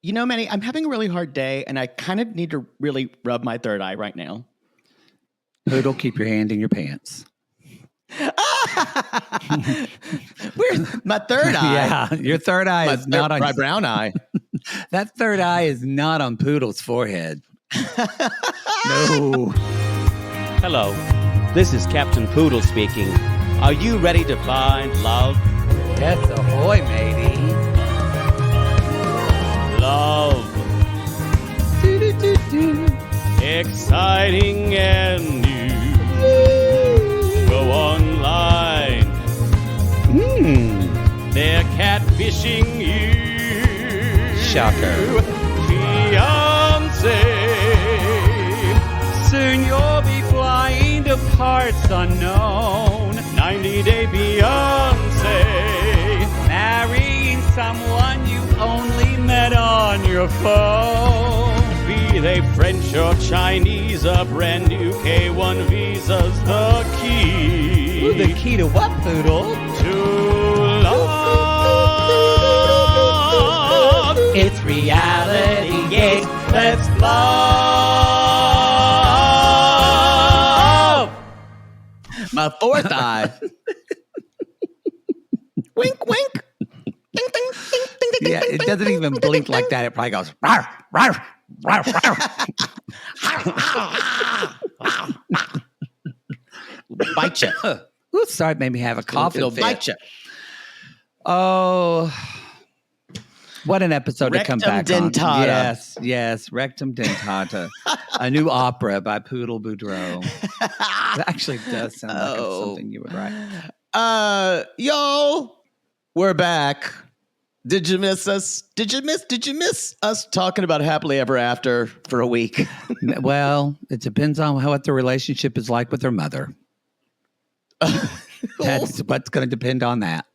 Manny, I'm having a really hard day, and I kind of need to really rub my third eye right now. Poodle, keep your hand in your pants. Where's my third eye? Yeah, your third eye is not on my brown eye. That third eye is not on Poodle's forehead. No. Hello, this is Captain Poodle speaking. Are you ready to find love? Yes, ahoy, matey. Love. Exciting and new. Go online. They're catfishing you. Shocker. Fiancé. Soon you'll be flying to parts unknown. 90-day Beyonce. Marrying someone you only met on your phone. Be they French or Chinese, a brand new K1 visa's the key. Ooh, the key to what, Poodle? To love. It's reality, yes. Let's love. My fourth eye. Wink, wink. Ding, ding, ding, ding, ding, Yeah, ding, it ding, doesn't ding, even ding, blink ding, like that. It probably goes, rawr, rawr, rawr, rawr. Bite you. Ooh, sorry, it made me have a cough. It'll bite you. Oh, what an episode Rectum to come back dentata. on. Yes, Rectum Dentata. A new opera by Poodle Boudreaux. That actually does sound like something you would write. Y'all, we're back. Did you miss us? Did you miss us talking about happily ever after for a week? Well, it depends on what the relationship is like with their mother. That's what's going to depend on that.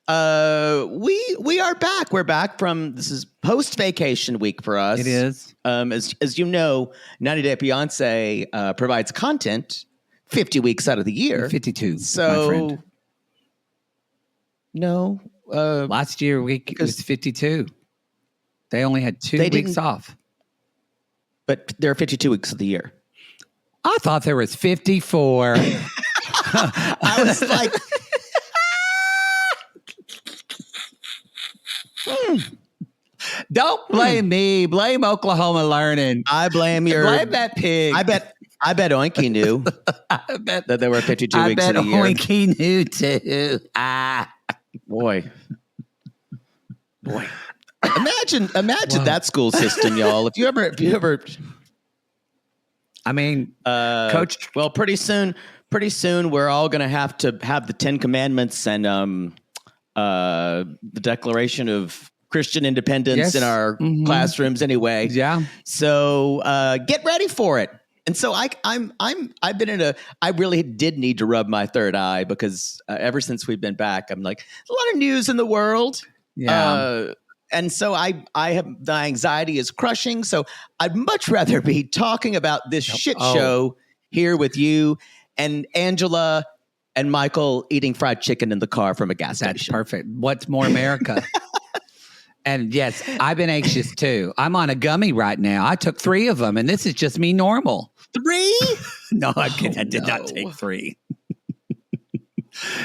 We are back. We're back from, this is post-vacation week for us. It is. As you know, 90 Day Beyonce provides content 50 weeks out of the year. 52, So, my friend. No. Last year week was 52. They only had 2 weeks off. But there are 52 weeks of the year. I thought there was 54. I was like... Don't blame me. Blame Oklahoma Learning. I blame Blame that pig. I bet Oinky knew I bet that there were 52 weeks in a year. Oinky knew too. Boy. Imagine that school system, y'all. If you ever I mean, Coach. Well, pretty soon we're all gonna have to have the 10 Commandments and the Declaration of Christian Independence in our classrooms anyway. Yeah. So get ready for it. And so I really did need to rub my third eye because ever since we've been back, I'm like, there's a lot of news in the world. Yeah. And so I have, the anxiety is crushing. So I'd much rather be talking about this shit show here with you and Angela and Michael eating fried chicken in the car from a gas station. That's perfect. What's more America? And yes, I've been anxious too. I'm on a gummy right now. I took 3 of them, and this is just me normal. 3? No, I'm kidding. I did not take 3.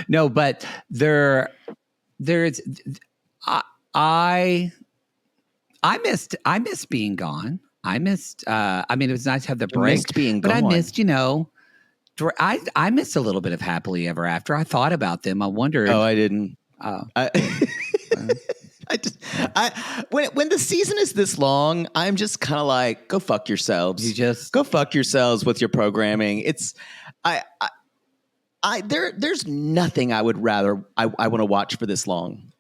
No, but there's I missed being gone. I missed. I mean, it was nice to have the break. Missed being but gone. I missed. I missed a little bit of happily ever after. I thought about them. I wondered. Oh, I didn't. Oh. When the season is this long, I'm just kind of like, go fuck yourselves. You just go fuck yourselves with your programming. There's nothing I would rather I want to watch for this long.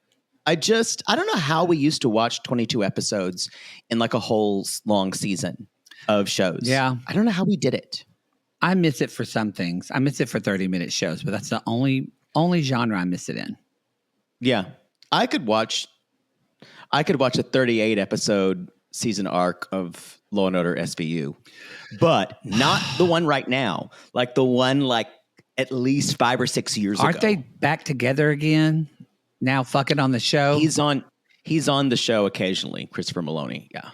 I don't know how we used to watch 22 episodes in like a whole long season of shows. Yeah. I don't know how we did it. I miss it for some things. I miss it for 30-minute shows, but that's the only genre I miss it in. Yeah. I could watch a 38 episode season arc of Law and Order SVU, but not the one right now. Like the one like at least 5 or 6 years ago. Aren't they back together again? Now fucking on the show? He's on He's on the show occasionally, Christopher Maloney. Yeah.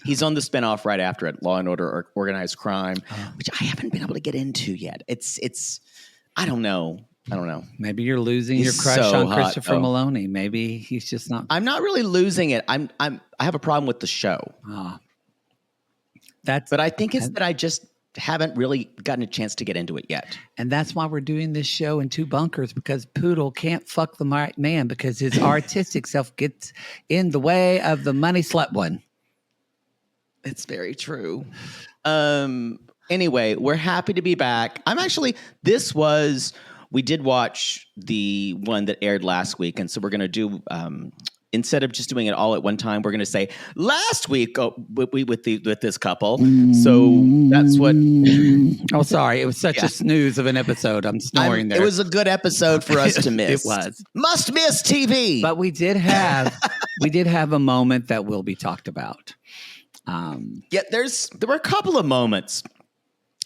He's on the spinoff right after it, Law and Order or Organized Crime, which I haven't been able to get into yet. It's I don't know. Maybe you're losing He's your crush so on hot, Christopher though. Maloney. Maybe he's just not. I'm not really losing it. I have a problem with the show. But I think it's that I just haven't really gotten a chance to get into it yet. And that's why we're doing this show in two bunkers, because Poodle can't fuck the right man because his artistic self gets in the way of the money slut one. It's very true. Anyway, we're happy to be back. We did watch the one that aired last week. And so we're going to do, instead of just doing it all at one time, we're going to say last week with this couple. So that's what. Oh, sorry. It was such a snooze of an episode. I'm snoring there. It was a good episode for us to miss. It was. Must miss TV. But we did have a moment that will be talked about. Yeah, there were a couple of moments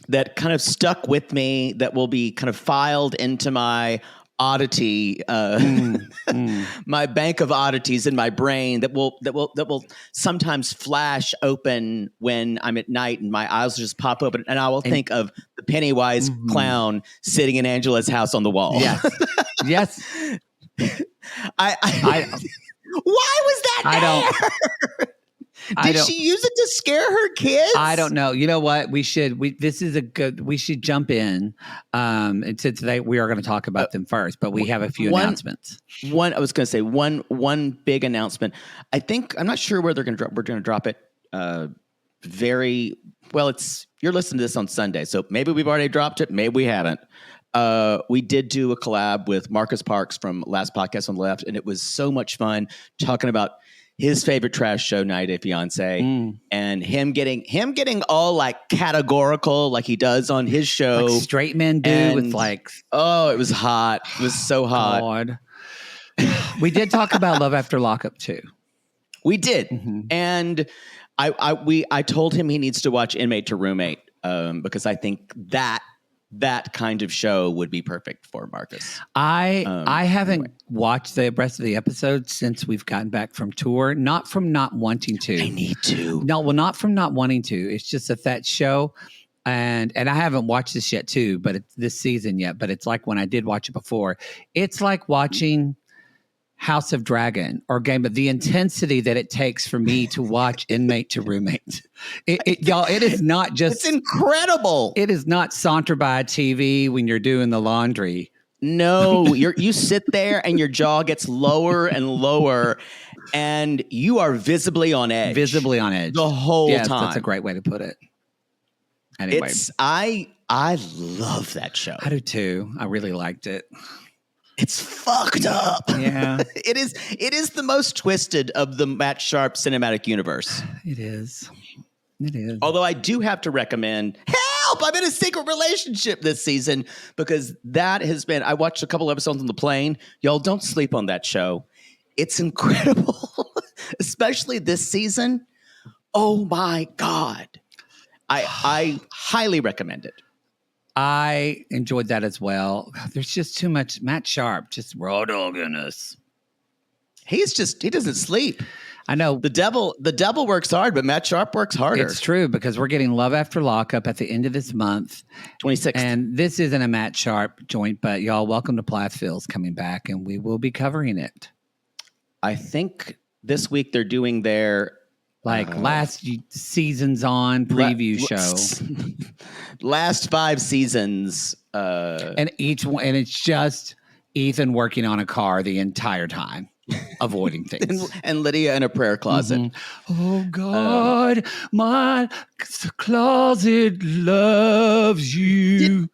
that kind of stuck with me that will be kind of filed into my oddity, my bank of oddities in my brain that will sometimes flash open when I'm at night and my eyes will just pop open and I will think of the Pennywise clown sitting in Angela's house on the wall. Yes. Yes. Why was that there? Did she use it to scare her kids? I don't know. You know what? We should jump in. And today we are going to talk about them first, but we have a few announcements. I was going to say one big announcement. I'm not sure where we're going to drop it. You're listening to this on Sunday, so maybe we've already dropped it. Maybe we haven't. We did do a collab with Marcus Parks from Last Podcast on the Left, and it was so much fun talking about his favorite trash show, 90 Day Fiance, and him getting all like categorical like he does on his show. Like straight men do with like. Oh, it was hot. It was so hot. God. We did talk about Love After Lockup too. We did. And I told him he needs to watch Inmate to Roommate because I think that kind of show would be perfect for Marcus. I haven't watched the rest of the episodes since we've gotten back from tour. Not from not wanting to. I need to. No, well, not from not wanting to. It's just that show, and I haven't watched this yet too, but it's this season yet. But it's like when I did watch it before. It's like watching House of Dragon or Game of the intensity that it takes for me to watch Inmate to Roommate. Y'all, it is not just. It's incredible. It is not saunter by TV when you're doing the laundry. No, you sit there and your jaw gets lower and lower, and you are visibly on edge. Visibly on edge the whole time. That's a great way to put it. Anyway, I love that show. I do too. I really liked it. It's fucked up. Yeah. It is the most twisted of the Matt Sharp cinematic universe. It is. Although I do have to recommend help. I'm in a secret relationship this season because that has been, I watched a couple episodes on the plane. Y'all don't sleep on that show. It's incredible, especially this season. Oh my God. I highly recommend it. I enjoyed that as well. There's just too much Matt Sharp, just raw dogging us. He doesn't sleep. I know. The devil works hard, but Matt Sharp works harder. It's true because we're getting Love After Lockup at the end of this month. 26th. And this isn't a Matt Sharp joint, but y'all, welcome to Plathville's coming back, and we will be covering it. I think this week they're doing their last season's on preview show. Last 5 seasons. And each one, and it's just Ethan working on a car the entire time, avoiding things. and Lydia in a prayer closet. Oh God, my closet loves you.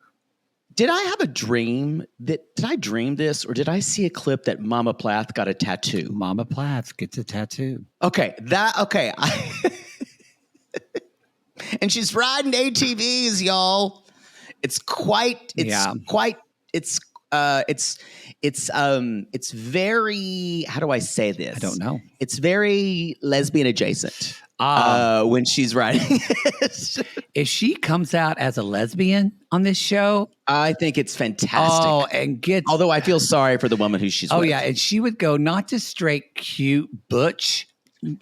Did I have a dream did I dream this, or did I see a clip that Mama Plath got a tattoo? Mama Plath gets a tattoo. Okay. And she's riding ATVs, y'all. It's It's very, how do I say this? I don't know. It's very lesbian adjacent. When she's writing it. If she comes out as a lesbian on this show, I think it's fantastic. oh, and gets Although I feel sorry for the woman who she's with. yeah, and she would go not just straight cute butch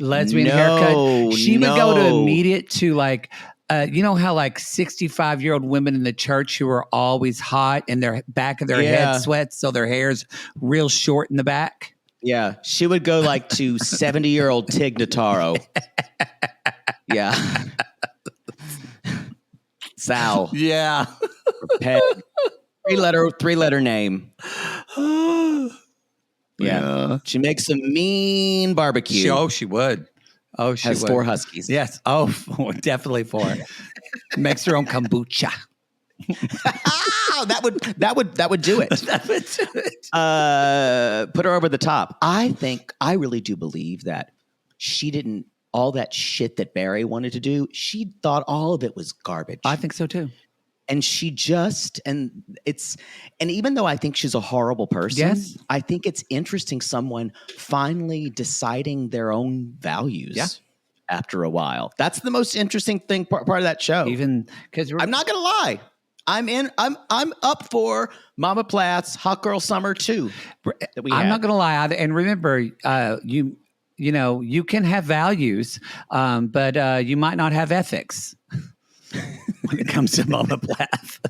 lesbian haircut. She would go to immediate to like you know how like 65-year-old women in the church who are always hot and their back of their head sweats, so their hair's real short in the back. Yeah, she would go like to 70-year-old Tig Notaro. Yeah. Sal. Yeah. Peg. Three-letter name. Yeah. She makes a mean barbecue. She would. Oh, she has would. 4 huskies. Yes. Oh, definitely 4. Makes her own kombucha. that would do it. That would do it. Put her over the top. I really do believe that she didn't, all that shit that Barry wanted to do, she thought all of it was garbage. I think so too. And she just, and even though I think she's a horrible person, yes, I think it's interesting someone finally deciding their own values. Yeah. After a while. That's the most interesting thing part of that show. Even because I'm not gonna lie. I'm up for Mama Plath's Hot Girl Summer 2. I'm not gonna lie either. And remember, you know, you can have values, but you might not have ethics when it comes to Mama Plath.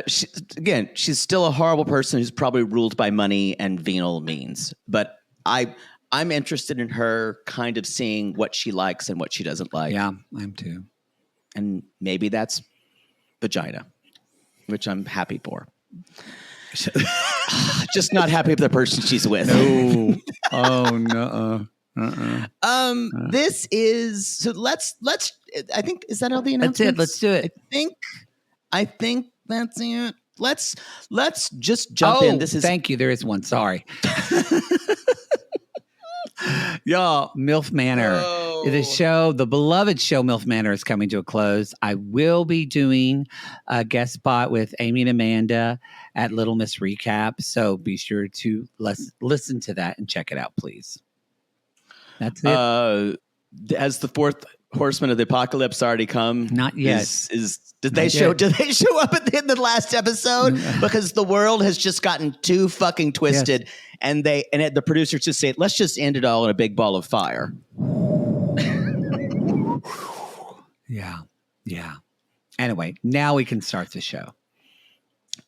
She's still a horrible person who's probably ruled by money and venal means. But I'm interested in her kind of seeing what she likes and what she doesn't like. Yeah, I am too. And maybe that's vagina, which I'm happy for. Just not happy with the person she's with. No. Oh no. This is so. Let's. I think is that all the announcements? That's it. Let's do it. I think that's it. Let's just jump in. This is. Thank you. There is one. Sorry. Y'all, MILF Manor. The show, the beloved show MILF Manor is coming to a close. I will be doing a guest spot with Amy and Amanda at Little Miss Recap. So be sure to listen to that and check it out, please. That's it. Has the 4th Horseman of the Apocalypse already come? Not yet. Did they show up at the last episode? Because the world has just gotten too fucking twisted. Yes. And the producers just say, let's just end it all in a big ball of fire. Yeah. Anyway, now we can start the show.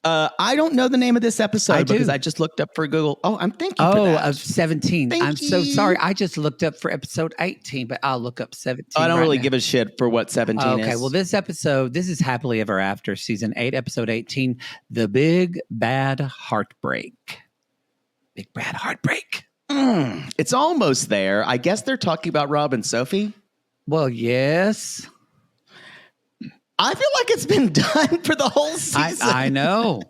I don't know the name of this episode because I just looked up for Google. Oh, I'm thinking for that. Of 17. I'm so sorry. I just looked up for episode 18, but I'll look up 17. I don't really give a shit for what 17 is. Okay, well, this is Happily Ever After, season 8, episode 18, The Big Bad Heartbreak. Big Bad Heartbreak. It's almost there. I guess they're talking about Rob and Sophie. Well, yes. I feel like it's been done for the whole season. I know.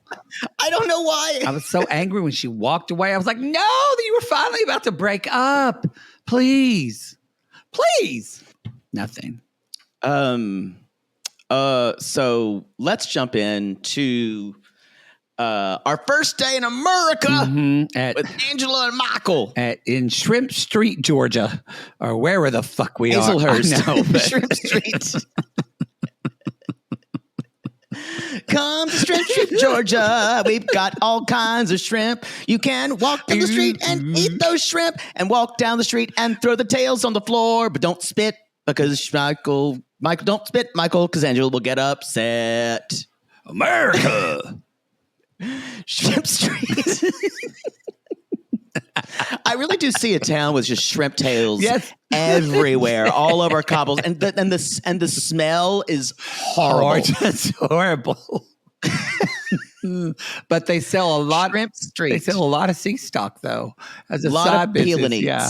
I don't know why. I was so angry when she walked away. I was like, no, you were finally about to break up. Please. Nothing. So let's jump into our first day in America with Angela and Michael in Shrimp Street, Georgia, or wherever the fuck we Hazelhurst. are. Shrimp Street. Come to Shrimp Street, Georgia. We've got all kinds of shrimp. You can walk down the street and eat those shrimp, and walk down the street and throw the tails on the floor, but don't spit because Michael, don't spit, Michael, because Angela will get upset. America. Shrimp Street. I really do see a town with just shrimp tails everywhere, all over cobbles, and the smell is horrible. It's horrible. But they sell a lot. Shrimp Street. They sell a lot of sea stock though, as a lot side of business. peelings. Yeah.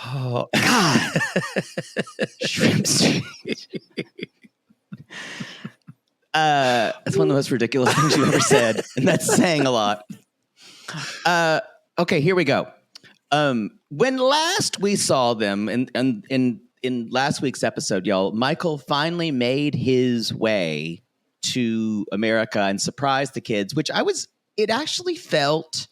Oh God. Shrimp Street. That's one of the most ridiculous things you ever said, and that's saying a lot. Okay, here we go. When last we saw them in last week's episode, y'all, Michael finally made his way to America and surprise the kids, it actually felt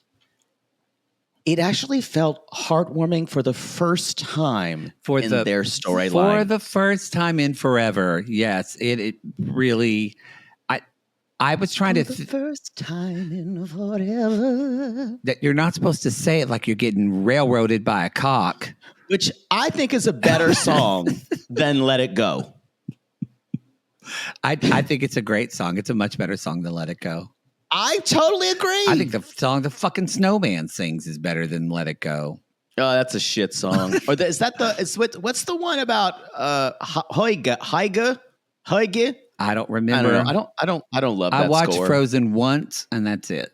heartwarming for the first time in their storyline. For the first time in forever. Yes, it really. I was trying to. The first time in forever. That you're not supposed to say it like you're getting railroaded by a cock. Which I think is a better song than Let It Go. I think it's a great song. It's a much better song than Let It Go. I totally agree. I think the song the fucking Snowman sings is better than Let It Go. Oh, that's a shit song. What's the one about Heige? I don't remember. I don't love that I watched score. Frozen once and that's it.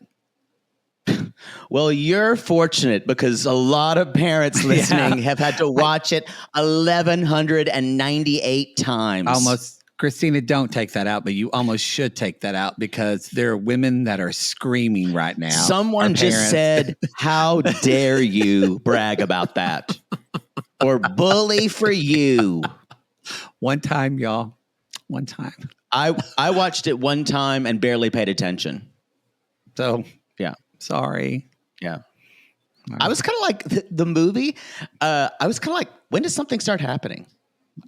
Well, you're fortunate because a lot of parents listening have had to watch it 1,198 times. Almost, Christina, don't take that out, but you almost should take that out because there are women that are screaming right now. Someone just said, "How dare you brag about that?" Or "Bully for you." One time, y'all. One time. I watched it one time and barely paid attention. So yeah. Yeah. Sorry. Right. I was kind of like the movie. I was kind of like, when does something start happening?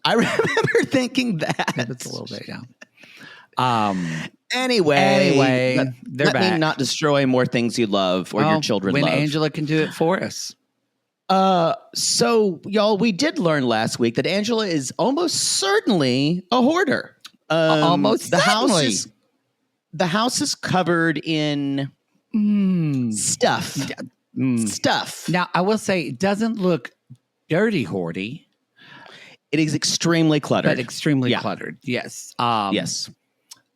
I remember thinking that. That's a little bit, yeah. Anyway, they're let back. me not destroy more things you love or your children when love. Angela can do it for us. So y'all, we did learn last week that Angela is almost certainly a hoarder. Almost certainly. The house is covered in stuff. Stuff. Now, I will say it doesn't look dirty hoardy. It is extremely cluttered. But extremely cluttered. Yes. Yes.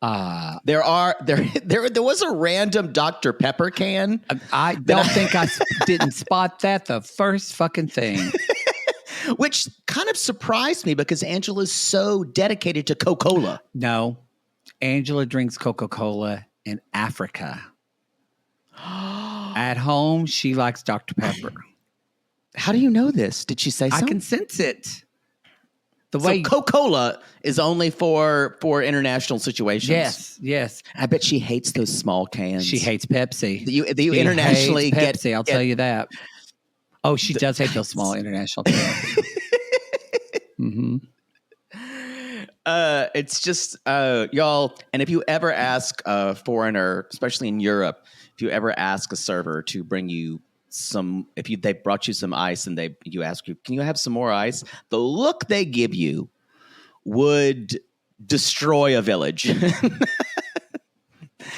There was a random Dr. Pepper can. I don't think I didn't spot that the first fucking thing. Which kind of surprised me because Angela's so dedicated to Coca-Cola. No. Angela drinks Coca-Cola in Africa. At home, she likes Dr. Pepper. How do you know this? Did she say so? I can sense it. So Coca-Cola is only for international situations. Yes. I bet she hates those small cans. She hates Pepsi. You internationally hates Pepsi, I'll tell you that. Oh, she does hate those small international cans. Mm-hmm. It's just y'all, and if you ever ask a foreigner, especially in Europe, if you ever ask a server to bring you they brought you some ice and you ask you, can you have some more ice? The look they give you would destroy a village.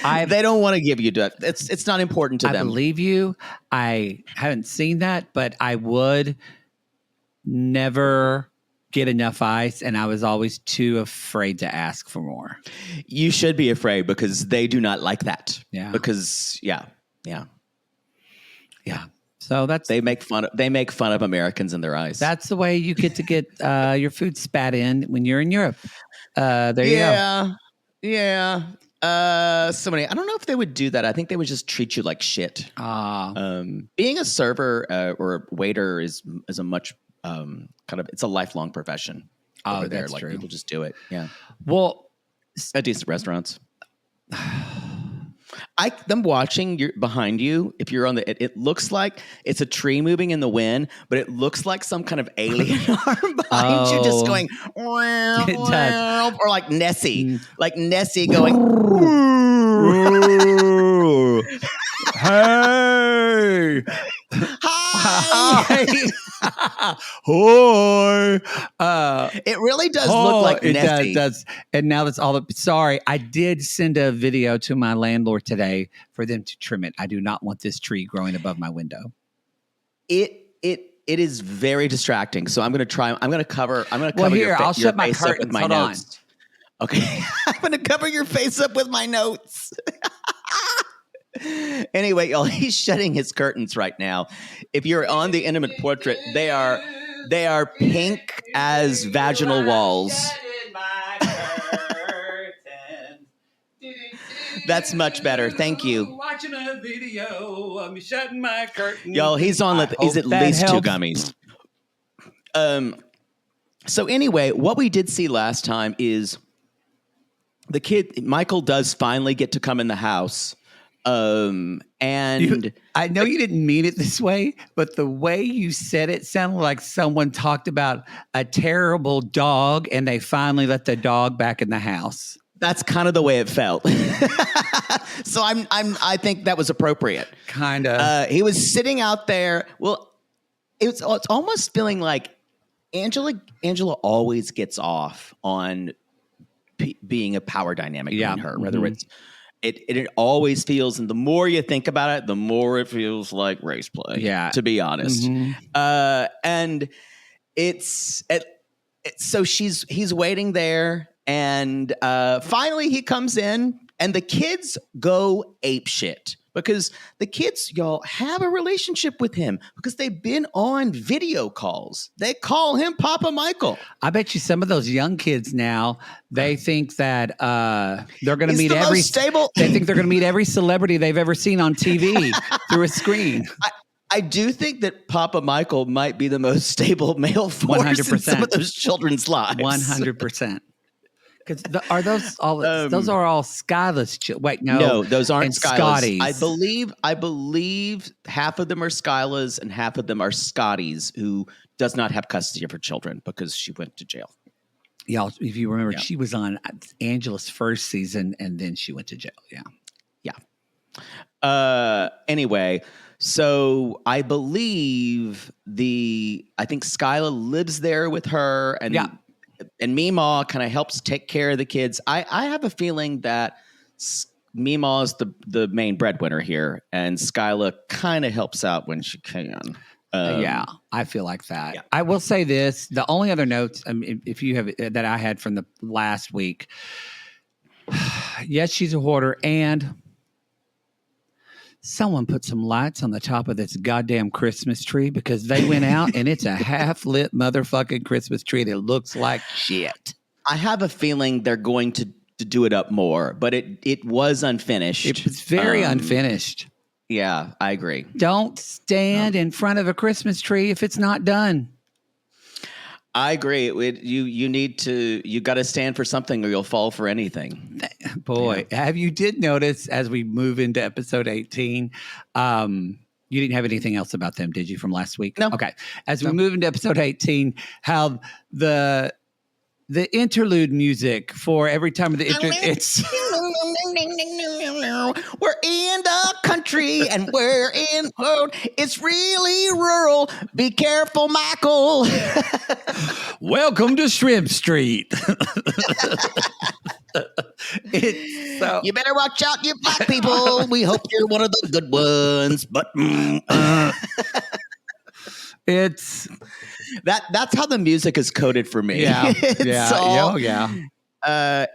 They don't want to give you that. It's not important to them. I believe you. I haven't seen that, but I would never get enough ice, and I was always too afraid to ask for more. You should be afraid because they do not like that. Yeah. Because yeah. So they make fun of Americans in their eyes. That's the way you get your food spat in when you're in Europe. There you go. Yeah. So many. I don't know if they would do that. I think they would just treat you like shit. Being a server or a waiter is a much it's a lifelong profession over there. That's Like true. people just do it. Yeah. Well, at decent restaurants. I'm watching behind you. If you're on it looks like it's a tree moving in the wind, but it looks like some kind of alien arm behind you, just going, It does. or like Nessie going. Hey. Hi. Hoi. It really does look like Nessie. It does. And now that's all. Sorry, I did send a video to my landlord today for them to trim it. I do not want this tree growing above my window. It is very distracting. So I'm going to try. I'm going to cover. I'll shut my curtains with my notes. Okay, I'm going to cover your face up with my notes. Anyway, y'all, he's shutting his curtains right now. If you're on the intimate portrait, they are pink as vaginal walls. That's much better. Thank you. Watching a video of me shutting my curtains. Y'all, he's at least two gummies. So anyway, what we did see last time is the kid, Michael does finally get to come in the house. And I know you didn't mean it this way, but the way you said it sounded like someone talked about a terrible dog and they finally let the dog back in the house. that's kind of the way it felt. So I think that was appropriate. Kind of. He was sitting out there. Well, it's almost feeling like Angela always gets off on being a power dynamic between her, whether it's it always feels, and the more you think about it, the more it feels like race play. Yeah, to be honest. And so he's waiting there, and finally he comes in, and the kids go apeshit because the kids, y'all, have a relationship with him because they've been on video calls. They call him Papa Michael. I bet you some of those young kids now, they think that they're going to meet every stable. They think they're going to meet every celebrity they've ever seen on TV through a screen. I do think that Papa Michael might be the most stable male force 100%. In some of those children's lives. 100%. Because are those all? Those are all Skyla's. Wait, no, those aren't Skyla's. Scotty's. I believe half of them are Skyla's and half of them are Scotty's, who does not have custody of her children because she went to jail. Y'all, if you remember, she was on Angela's first season and then she went to jail. Yeah. Anyway, so I believe I think Skyla lives there with her, and Meemaw kind of helps take care of the kids. I have a feeling that Meemaw is the main breadwinner here, and Skyla kind of helps out when she can. I feel like that. Yeah. I will say this: the only other notes, if you have that I had from the last week, yes, she's a hoarder, and someone put some lights on the top of this goddamn Christmas tree because they went out and it's a half-lit motherfucking Christmas tree that looks like shit. I have a feeling they're going to do it up more, but it was unfinished. It was very unfinished. Yeah, I agree. Don't stand in front of a Christmas tree if it's not done. I agree. You got to stand for something or you'll fall for anything. Boy, have you did notice as we move into episode 18, you didn't have anything else about them, did you, from last week? No. Okay. As we move into episode 18, how the interlude music for every time of the it's we're in the country and we're in road. It's really rural. Be careful, Michael. Welcome to Shrimp Street. You better watch out, you black people. We hope you're one of the good ones. But it's that's how the music is coded for me.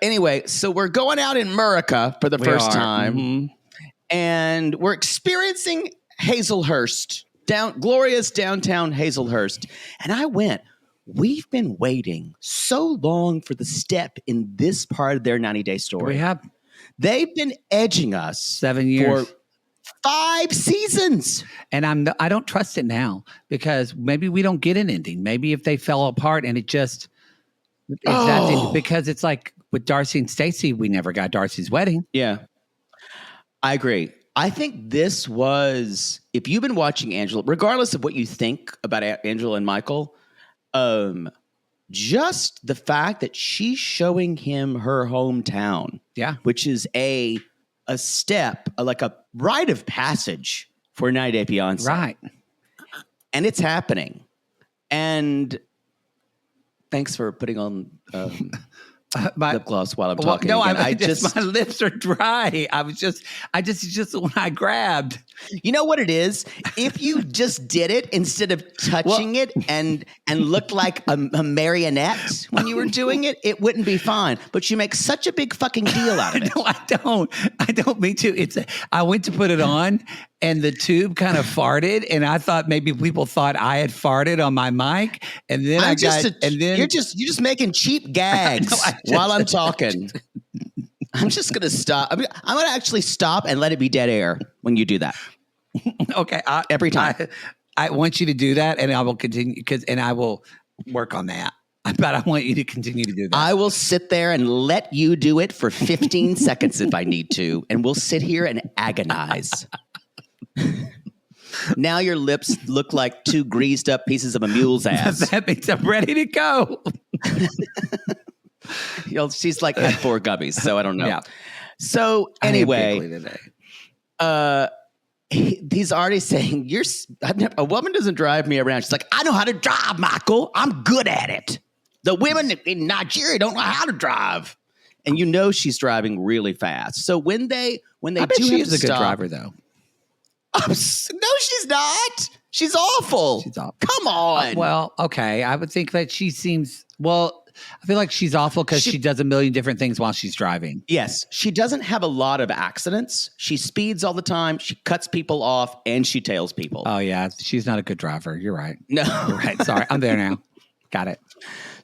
Anyway, so we're going out in Murica for the first time, and we're experiencing Hazelhurst, glorious downtown Hazelhurst. And we've been waiting so long for the step in this part of their 90-day story. We have. They've been edging us 7 years. For 5 seasons. And I don't trust it now because maybe we don't get an ending. Maybe if they fell apart and it just... because it's like with Darcy and Stacey, we never got Darcy's wedding. Yeah, I agree. I think this was, if you've been watching Angela, regardless of what you think about Angela and Michael, just the fact that she's showing him her hometown, which is a step, like a rite of passage for a 90-day fiancé. Right. And it's happening. And thanks for putting on lip gloss while I'm talking. No, I just my lips are dry. It's the one I grabbed. You know what it is? If you just did it instead of touching it and looked like a marionette when you were doing it, it wouldn't be fine. But you make such a big fucking deal out of it. No, I don't mean to. I went to put it on and the tube kind of farted, and I thought maybe people thought I had farted on my mic, and then you're just making cheap gags while I'm talking. I'm just gonna stop. I'm gonna actually stop and let it be dead air when you do that. Okay, every time. I want you to do that, and I will continue and I will work on that. But I want you to continue to do that. I will sit there and let you do it for 15 seconds if I need to, and we'll sit here and agonize. Now your lips look like two greased up pieces of a mule's ass. That means I'm ready to go. She's like had 4 gummies, so I don't know. Yeah. So I am anyway, pickly today. he's already saying, a woman doesn't drive me around. She's like, I know how to drive, Michael. I'm good at it. The women in Nigeria don't know how to drive. And you know she's driving really fast. So when they I bet do she have is to a good stop, driver, though. no, she's not. She's awful. She's awful. Come on. Well, okay. I would think that she seems, I feel like she's awful because she does a million different things while she's driving. Yes, she doesn't have a lot of accidents. She speeds all the time. She cuts people off and she tails people. Oh, yeah. She's not a good driver. You're right. No. You're right. Sorry. I'm there now. Got it.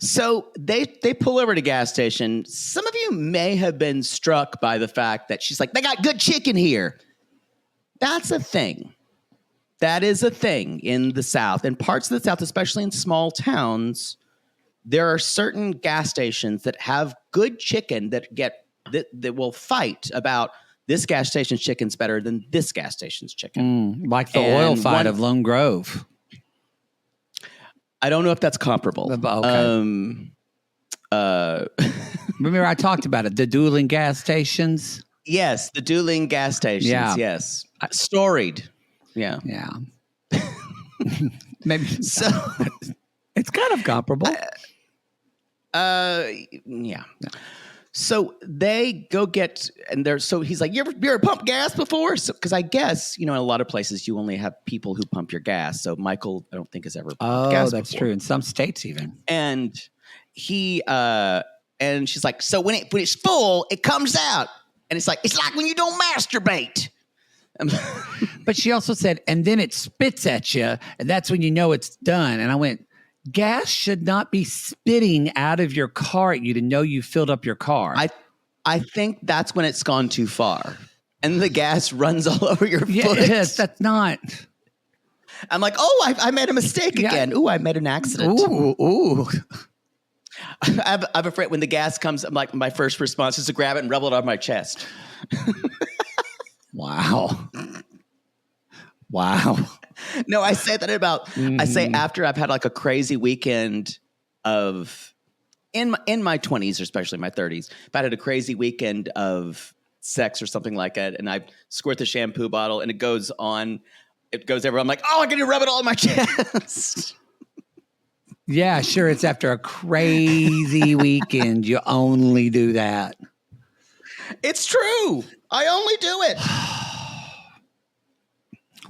So they pull over to a gas station. Some of you may have been struck by the fact that she's like, they got good chicken here. That's a thing. That is a thing in the South. In parts of the South, especially in small towns, there are certain gas stations that have good chicken that will fight about this gas station's chicken's better than this gas station's chicken. Like the oil fight of Lone Grove. I don't know if that's comparable. Okay. Remember I talked about it, the dueling gas stations? Yes, the dueling gas stations. Yeah. Yes. Storied. Yeah. Yeah. Maybe So it's kind of comparable. Yeah. So they go get, so he's like, you ever pumped gas before? So, because I guess, in a lot of places you only have people who pump your gas. So Michael, I don't think has ever pumped gas that's before. true. In some states even. And and she's like, so when it's full, it comes out. And it's like when you don't masturbate. But she also said, and then it spits at you, and that's when you know it's done. And I went, gas should not be spitting out of your car at you to know you filled up your car. I think that's when it's gone too far. And the gas runs all over your foot. Yes, that's not. I'm like, I made a mistake again. Ooh, I made an accident. Ooh. I'm afraid when the gas comes, I'm like, my first response is to grab it and rub it on my chest. Wow. No, I say that I say after I've had like a crazy weekend of in my 20s, or especially my 30s, if I had a crazy weekend of sex or something like that, and I squirt the shampoo bottle and it goes everywhere. I'm like, I get to rub it all on my chest. Yeah, sure. It's after a crazy weekend. You only do that. It's true. I only do it.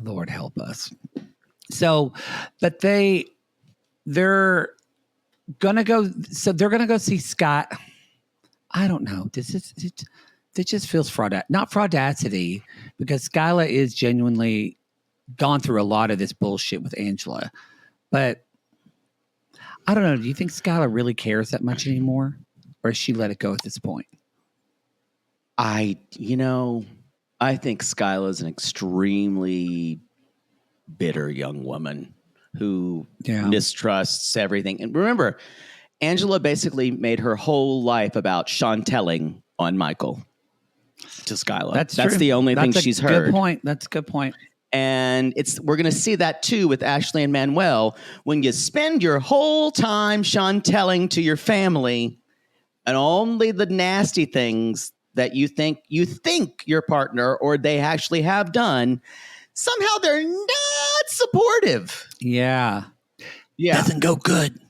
Lord help us. So, but they're gonna go. So they're gonna go see Scott. I don't know. It just feels not fraudacity, because Skyla is genuinely gone through a lot of this bullshit with Angela. But I don't know. Do you think Skyla really cares that much anymore, or has she let it go at this point? I think Skyla is an extremely bitter young woman who mistrusts everything. And remember, Angela basically made her whole life about Chanteling on Michael to Skyla. That's the only thing she's heard. That's a good point. And we're going to see that too with Ashley and Manuel. When you spend your whole time Chanteling to your family and only the nasty things that you think your partner or they actually have done, somehow they're not supportive. Yeah. Doesn't go good.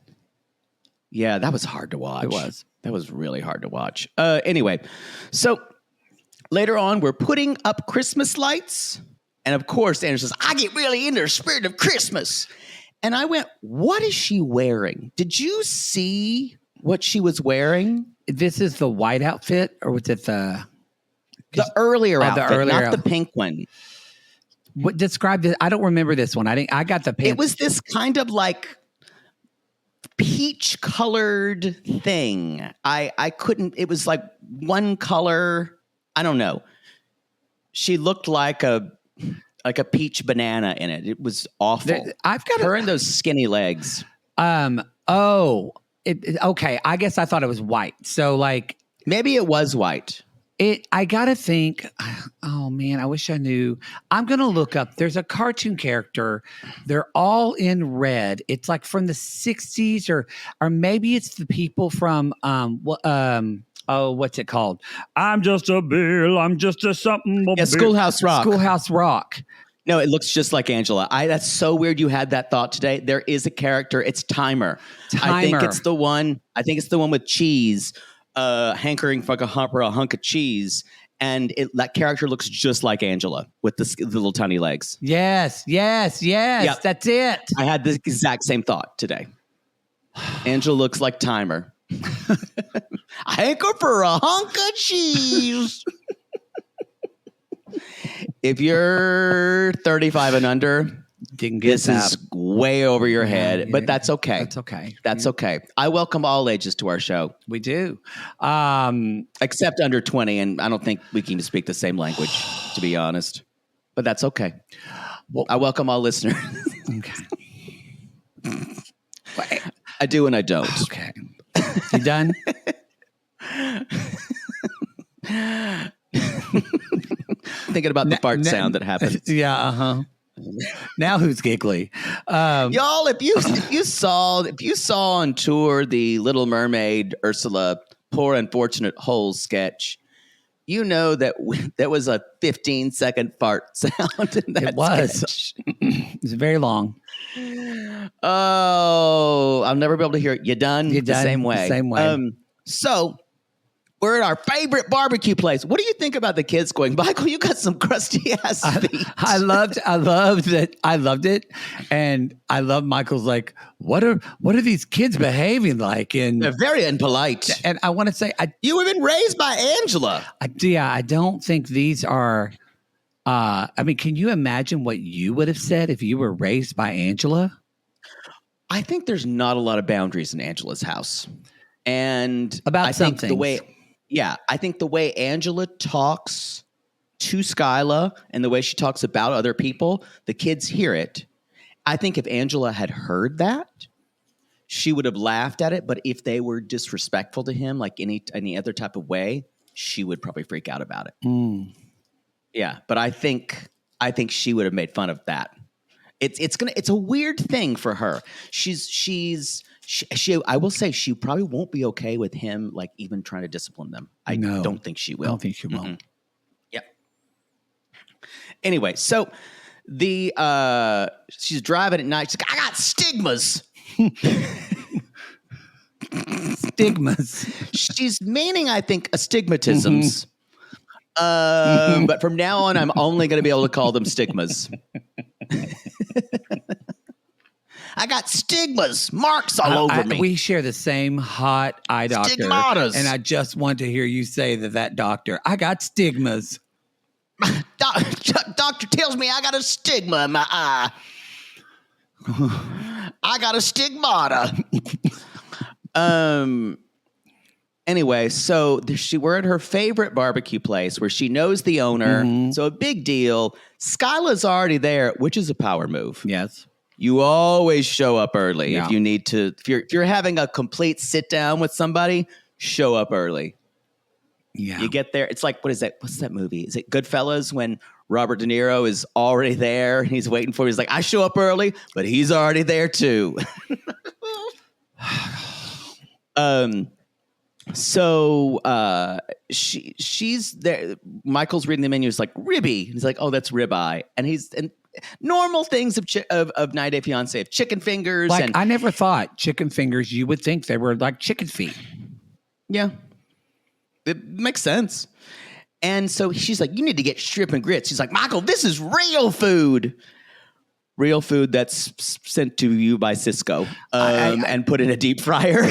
Yeah, that was hard to watch. It was. That was really hard to watch. Anyway, so later on, we're putting up Christmas lights. And of course, Andrew says, I get really into the spirit of Christmas. And I went, what is she wearing? Did you see what she was wearing? This is the white outfit, or was it the earlier outfit, the earlier not the pink one? What describe this? I don't remember this one. I got the pink. It was this kind of like peach colored thing. I couldn't. It was like one color. I don't know. She looked like a peach banana in it. It was awful. I've got her and those skinny legs. okay, I guess I thought it was white. So like Maybe it was white. I gotta think, oh man, I wish I knew. I'm gonna look up. There's a cartoon character. They're all in red. It's like from the 60s or maybe it's the people from what's it called? I'm just a bill. I'm just a something. Yeah, Schoolhouse Rock. Schoolhouse Rock. No, it looks just like Angela. That's so weird you had that thought today. There is a character. It's Timer. I think it's the one with cheese, hankering for a hunk of cheese. And that character looks just like Angela with the little tiny legs. Yes. Yep. That's it. I had the exact same thought today. Angela looks like Timer. I hanker for a hunk of cheese. If you're 35 and under, this is way over your head, but that's okay. That's okay. That's okay. I welcome all ages to our show. We do. Except under 20, and I don't think we can speak the same language, to be honest. But that's okay. Well, I welcome all listeners. Okay. I do and I don't. Okay. You done? Thinking about the fart sound that happened. Yeah. Now who's giggly? Y'all, if you saw on tour the Little Mermaid Ursula Poor Unfortunate Holes sketch, you know that that was a 15-second fart sound in that It was. sketch. It was very long. Oh, I'll never be able to hear it. You done? You done? The same way. The same way. So we're at our favorite barbecue place. What do you think about the kids going, Michael, you got some crusty ass feet? I loved that. I loved it. And I love Michael's like, what are these kids behaving like? And they're very impolite. And I want to say, you have been raised by Angela. I don't think these are, I mean, can you imagine what you would have said if you were raised by Angela? I think there's not a lot of boundaries in Angela's house. And about I think the way Angela talks to Skyla and the way she talks about other people, the kids hear it. I think if Angela had heard that, she would have laughed at it. But if they were disrespectful to him, like any other type of way, she would probably freak out about it. Mm. Yeah, but I think she would have made fun of that. It's a weird thing for her. I will say she probably won't be okay with him, like even trying to discipline them. I don't think she will. I don't think she will. Mm-hmm. Yep. Anyway, so she's driving at night. She's like, I got stigmas. Stigmas. She's meaning, I think, astigmatisms. Mm-hmm. But from now on, I'm only going to be able to call them stigmas. I got stigmas, marks all over me. We share the same hot eye doctor. Stigmatas. And I just want to hear you say that doctor. I got stigmas. Doctor tells me I got a stigma in my eye. I got a stigmata. Anyway, so we're at her favorite barbecue place where she knows the owner. Mm-hmm. So a big deal. Skyla's already there, which is a power move. Yes. You always show up early if you need to. If you're having a complete sit down with somebody, show up early. Yeah. You get there. It's like, what is that? What's that movie? Is it Goodfellas when Robert De Niro is already there and he's waiting for him? He's like, I show up early, but he's already there too. So she's there. Michael's reading the menu. It's like ribby. He's like, oh, that's ribeye. And normal things of 90 Day Fiance, of chicken fingers. Like, I never thought chicken fingers, you would think they were like chicken feet. Yeah. It makes sense. And so she's like, you need to get shrimp and grits. She's like, Michael, this is real food. Real food that's sent to you by Cisco and put in a deep fryer.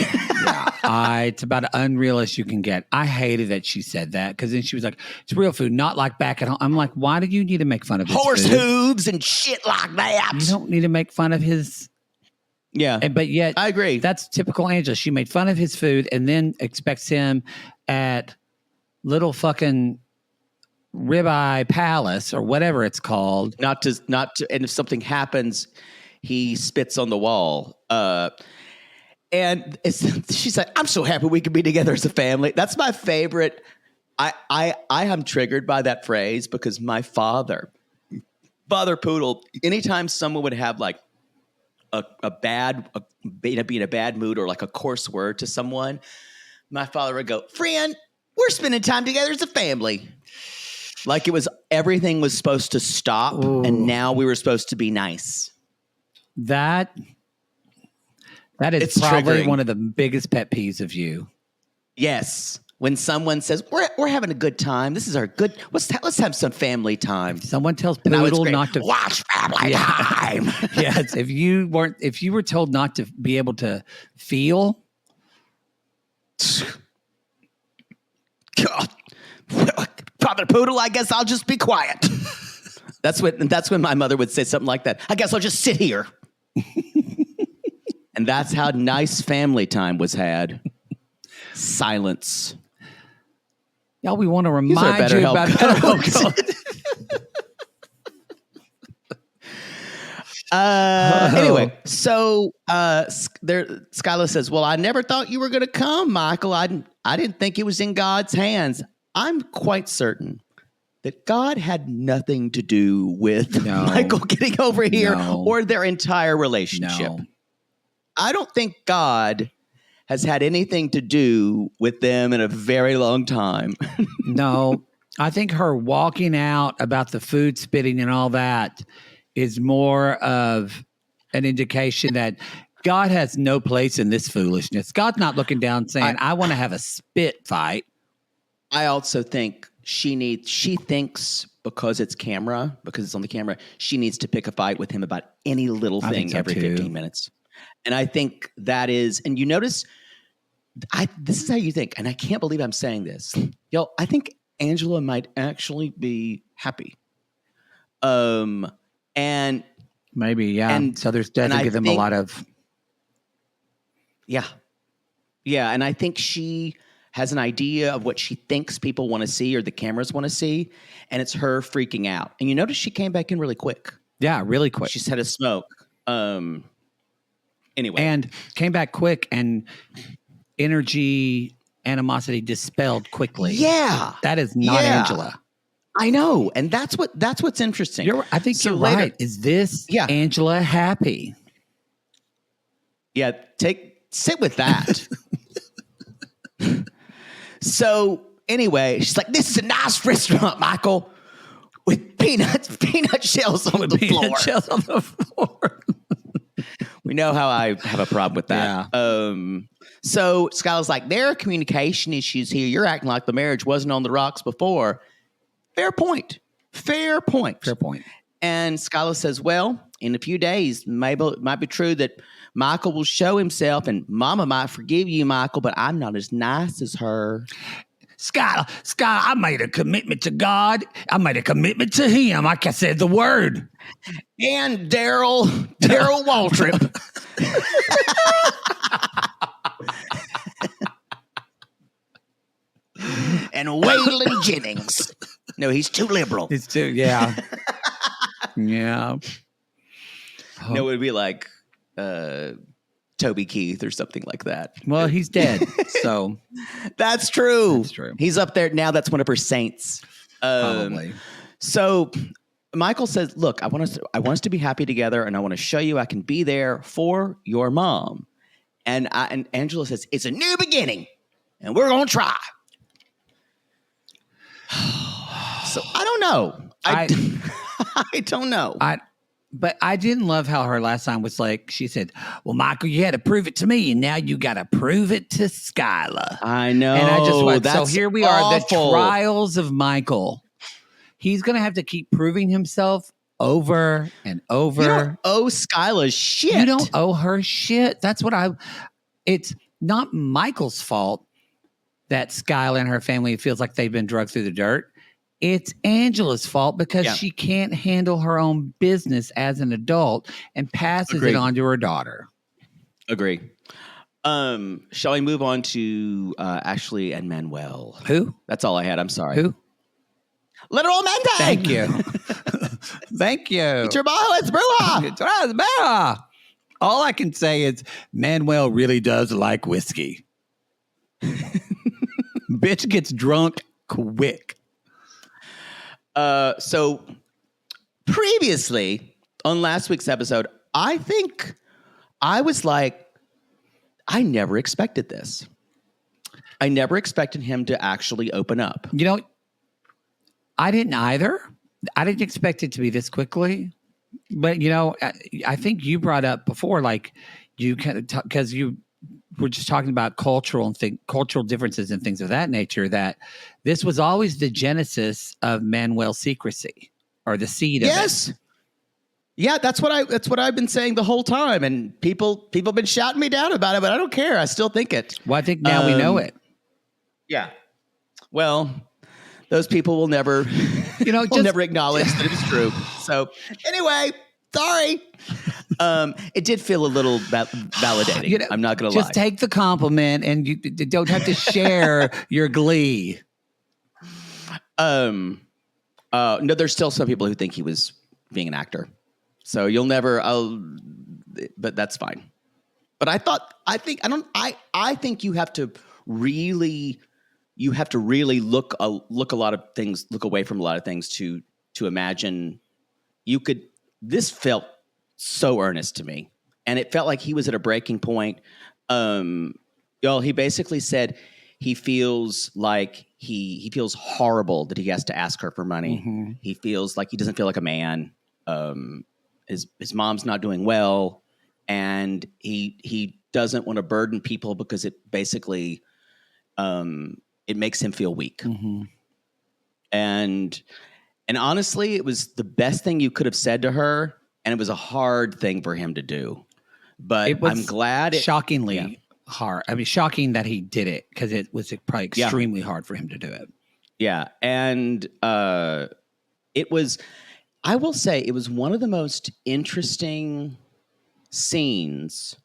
Yeah, it's about as unreal as you can get. I hated that she said that because then she was like, it's real food, not like back at home. I'm like, why do you need to make fun of his horse food? hooves and shit like that? You don't need to make fun of his... Yeah. But yet... I agree. That's typical Angela. She made fun of his food and then expects him at little fucking... Ribeye Palace or whatever it's called. Not to, and if something happens, he spits on the wall. And she's like, I'm so happy we could be together as a family. That's my favorite. I am triggered by that phrase because my father Poodle, anytime someone would have like being in a bad mood or like a coarse word to someone, my father would go, friend, we're spending time together as a family. Like everything was supposed to stop. Ooh. And now we were supposed to be nice. That is probably triggering. One of the biggest pet peeves of you. Yes. When someone says, we're having a good time. This is our good, let's have some family time. If someone tells Poodle not to watch family time. Yes. If you were told not to be able to feel. God. Father Poodle, I guess I'll just be quiet. That's when my mother would say something like that. I guess I'll just sit here. And that's how nice family time was had. Silence. Y'all, we want to remind you about that. Anyway, so Skyla says, well, I never thought you were going to come, Michael. I didn't think it was in God's hands. I'm quite certain that God had nothing to do with Michael getting over here or their entire relationship. No. I don't think God has had anything to do with them in a very long time. No, I think her walking out about the food spitting and all that is more of an indication that God has no place in this foolishness. God's not looking down saying, I want to have a spit fight. I also think she thinks because it's on the camera, she needs to pick a fight with him about any little thing every 15 minutes. And I think that is, and you notice, this is how you think, and I can't believe I'm saying this. Yo, I think Angela might actually be happy. And maybe, yeah. And so there's definitely them a lot of. Yeah. Yeah. And I think she has an idea of what she thinks people want to see or the cameras want to see. And it's her freaking out. And you notice she came back in really quick. Yeah, really quick. She's had a smoke. Anyway. And came back quick and energy, animosity dispelled quickly. Yeah. That is not Angela. I know. And that's what's interesting. I think you're right. Is this Angela happy? Yeah. Sit with that. So anyway, she's like, this is a nice restaurant, Michael, with peanut shells on the floor. Peanut shells on the floor. We know how I have a problem with that. Yeah. So Skyla's like, there are communication issues here. You're acting like the marriage wasn't on the rocks before. Fair point. And Skyla says, well, in a few days, maybe it might be true that Michael will show himself and Mama might forgive you, Michael, but I'm not as nice as her. Skyla, I made a commitment to God. I made a commitment to him. Like I said the word. And Daryl Waltrip. And Waylon Jennings. No, he's too liberal. He's too, yeah. Yeah. No, it would be like Toby Keith or something like that. Well, he's dead, so. That's true. He's up there now. That's one of her saints. Probably. So Michael says, look, I want us to be happy together, and I want to show you I can be there for your mom. And Angela says, it's a new beginning, and we're going to try. So I don't know. I don't know. But I didn't love how her last time was like, she said, well, Michael, you had to prove it to me, and now you got to prove it to Skyla. I know. And I just went, so here we are, the trials of Michael. He's going to have to keep proving himself over and over. You don't owe Skyla shit. You don't owe her shit. That's what it's not Michael's fault that Skyla and her family feels like they've been drugged through the dirt. It's Angela's fault because she can't handle her own business as an adult and passes it on to her daughter. Agree. Shall we move on to Ashley and Manuel? Who? That's all I had. I'm sorry. Who? Little old man time. Thank you. Thank you. It's your boy, it's Bruja. It's Bruja. All I can say is Manuel really does like whiskey. Bitch gets drunk quick. So previously on last week's episode, I think I was like, I never expected this. I never expected him to actually open up. You know, I didn't either. I didn't expect it to be this quickly. But, you know, I think you brought up before, like, you kind of, because you were just talking about cultural differences and things of that nature, that this was always the genesis of Manuel's secrecy, or the seed of it. Yeah, that's what I've been saying the whole time, and people have been shouting me down about it, but I don't care. I still think it. Well, I think now we know it. Yeah. Well, those people will never, never acknowledge that it was true. So anyway, sorry. It did feel a little validating. I'm not going to lie. Just take the compliment, and you don't have to share your glee. No, there's still some people who think he was being an actor. So you'll never. But that's fine. But I think you have to really look away from a lot of things to imagine you could. This felt so earnest to me, and it felt like he was at a breaking point. He basically said he feels like he feels horrible that he has to ask her for money. Mm-hmm. He feels like he doesn't feel like a man. His mom's not doing well, and he doesn't want to burden people because it basically it makes him feel weak. Mm-hmm. And honestly, it was the best thing you could have said to her, and it was a hard thing for him to do. But I'm glad shockingly hard. I mean, shocking that he did it, because it was probably extremely hard for him to do it. Yeah, and it was. I will say it was one of the most interesting scenes,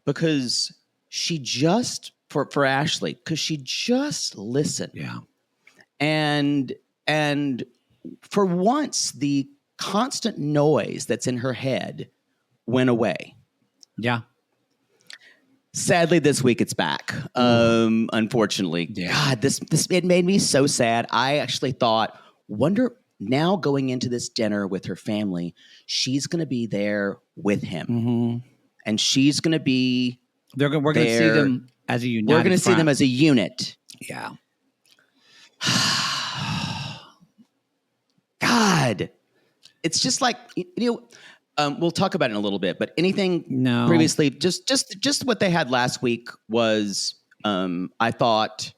because she just for Ashley, because she just listened. Yeah. And for once, the constant noise that's in her head went away. Yeah. Sadly, this week it's back. Unfortunately. Yeah. God, this it made me so sad. I actually thought, wonder now going into this dinner with her family, she's going to be there with him. Mm-hmm. And she's going to be we're going to see them as a unit. We're going to see them as a unit. Yeah. God. It's just like, we'll talk about it in a little bit, but anything previously, just what they had last week was, I thought,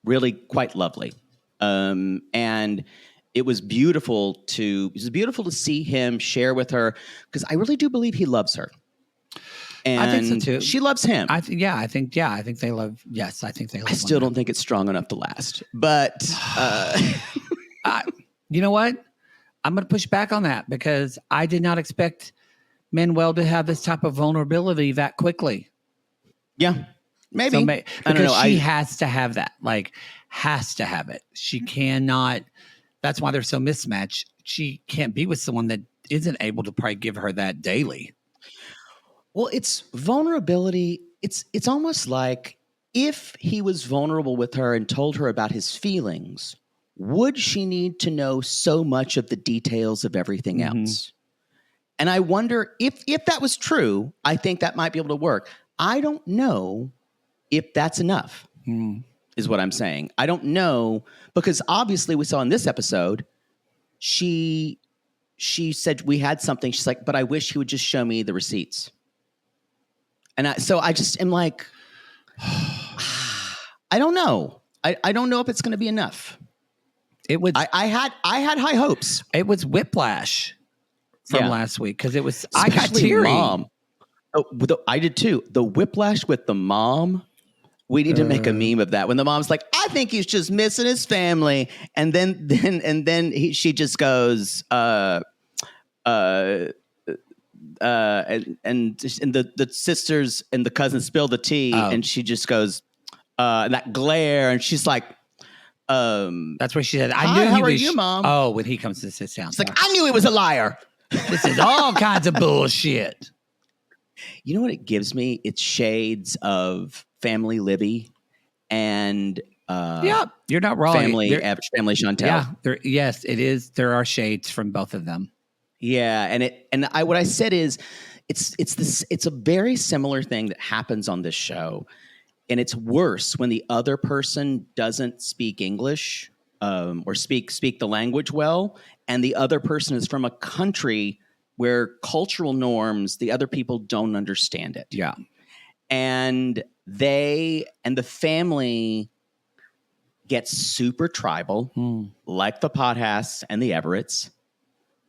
really quite lovely. And it was beautiful to see him share with her, because I really do believe he loves her. And I think so too. She loves him. I think they love. Yes, I think they love. I still don't think it's strong enough to last. But you know what? I'm going to push back on that, because I did not expect Manuel to have this type of vulnerability that quickly. Yeah, maybe. So because she has to have that. Like, has to have it. She cannot. That's why they're so mismatched. She can't be with someone that isn't able to probably give her that daily. Well, it's vulnerability. It's almost like if he was vulnerable with her and told her about his feelings, would she need to know so much of the details of everything else? And I wonder if that was true, I think that might be able to work. I don't know if that's enough. Is what I'm saying. I don't know, because obviously we saw in this episode, she said we had something. She's like, but I wish he would just show me the receipts. And so I just am like, I don't know. I don't know if it's going to be enough. It was. I had high hopes. It was whiplash from last week, because it was. Especially I got teary. Mom. Oh, I did too. The whiplash with the mom. We need to make a meme of that, when the mom's like, "I think he's just missing his family," and then she just goes, and the sisters and the cousins spill the tea, and she just goes, that glare, and she's like, that's where she said, "I knew how he are was." you, Mom? Oh, when he comes to sit down, it's like, I knew he was a liar. This is all kinds of bullshit. You know what it gives me? It's shades of Family Libby and Yeah, you're not wrong. Family Chantel. Yeah, yes, it is. There are shades from both of them. Yeah, what I said is it's a very similar thing that happens on this show, and it's worse when the other person doesn't speak English or speak the language well, and the other person is from a country where cultural norms, the other people don't understand it. Yeah. And the family gets super tribal, like the Podcasts and the Everetts.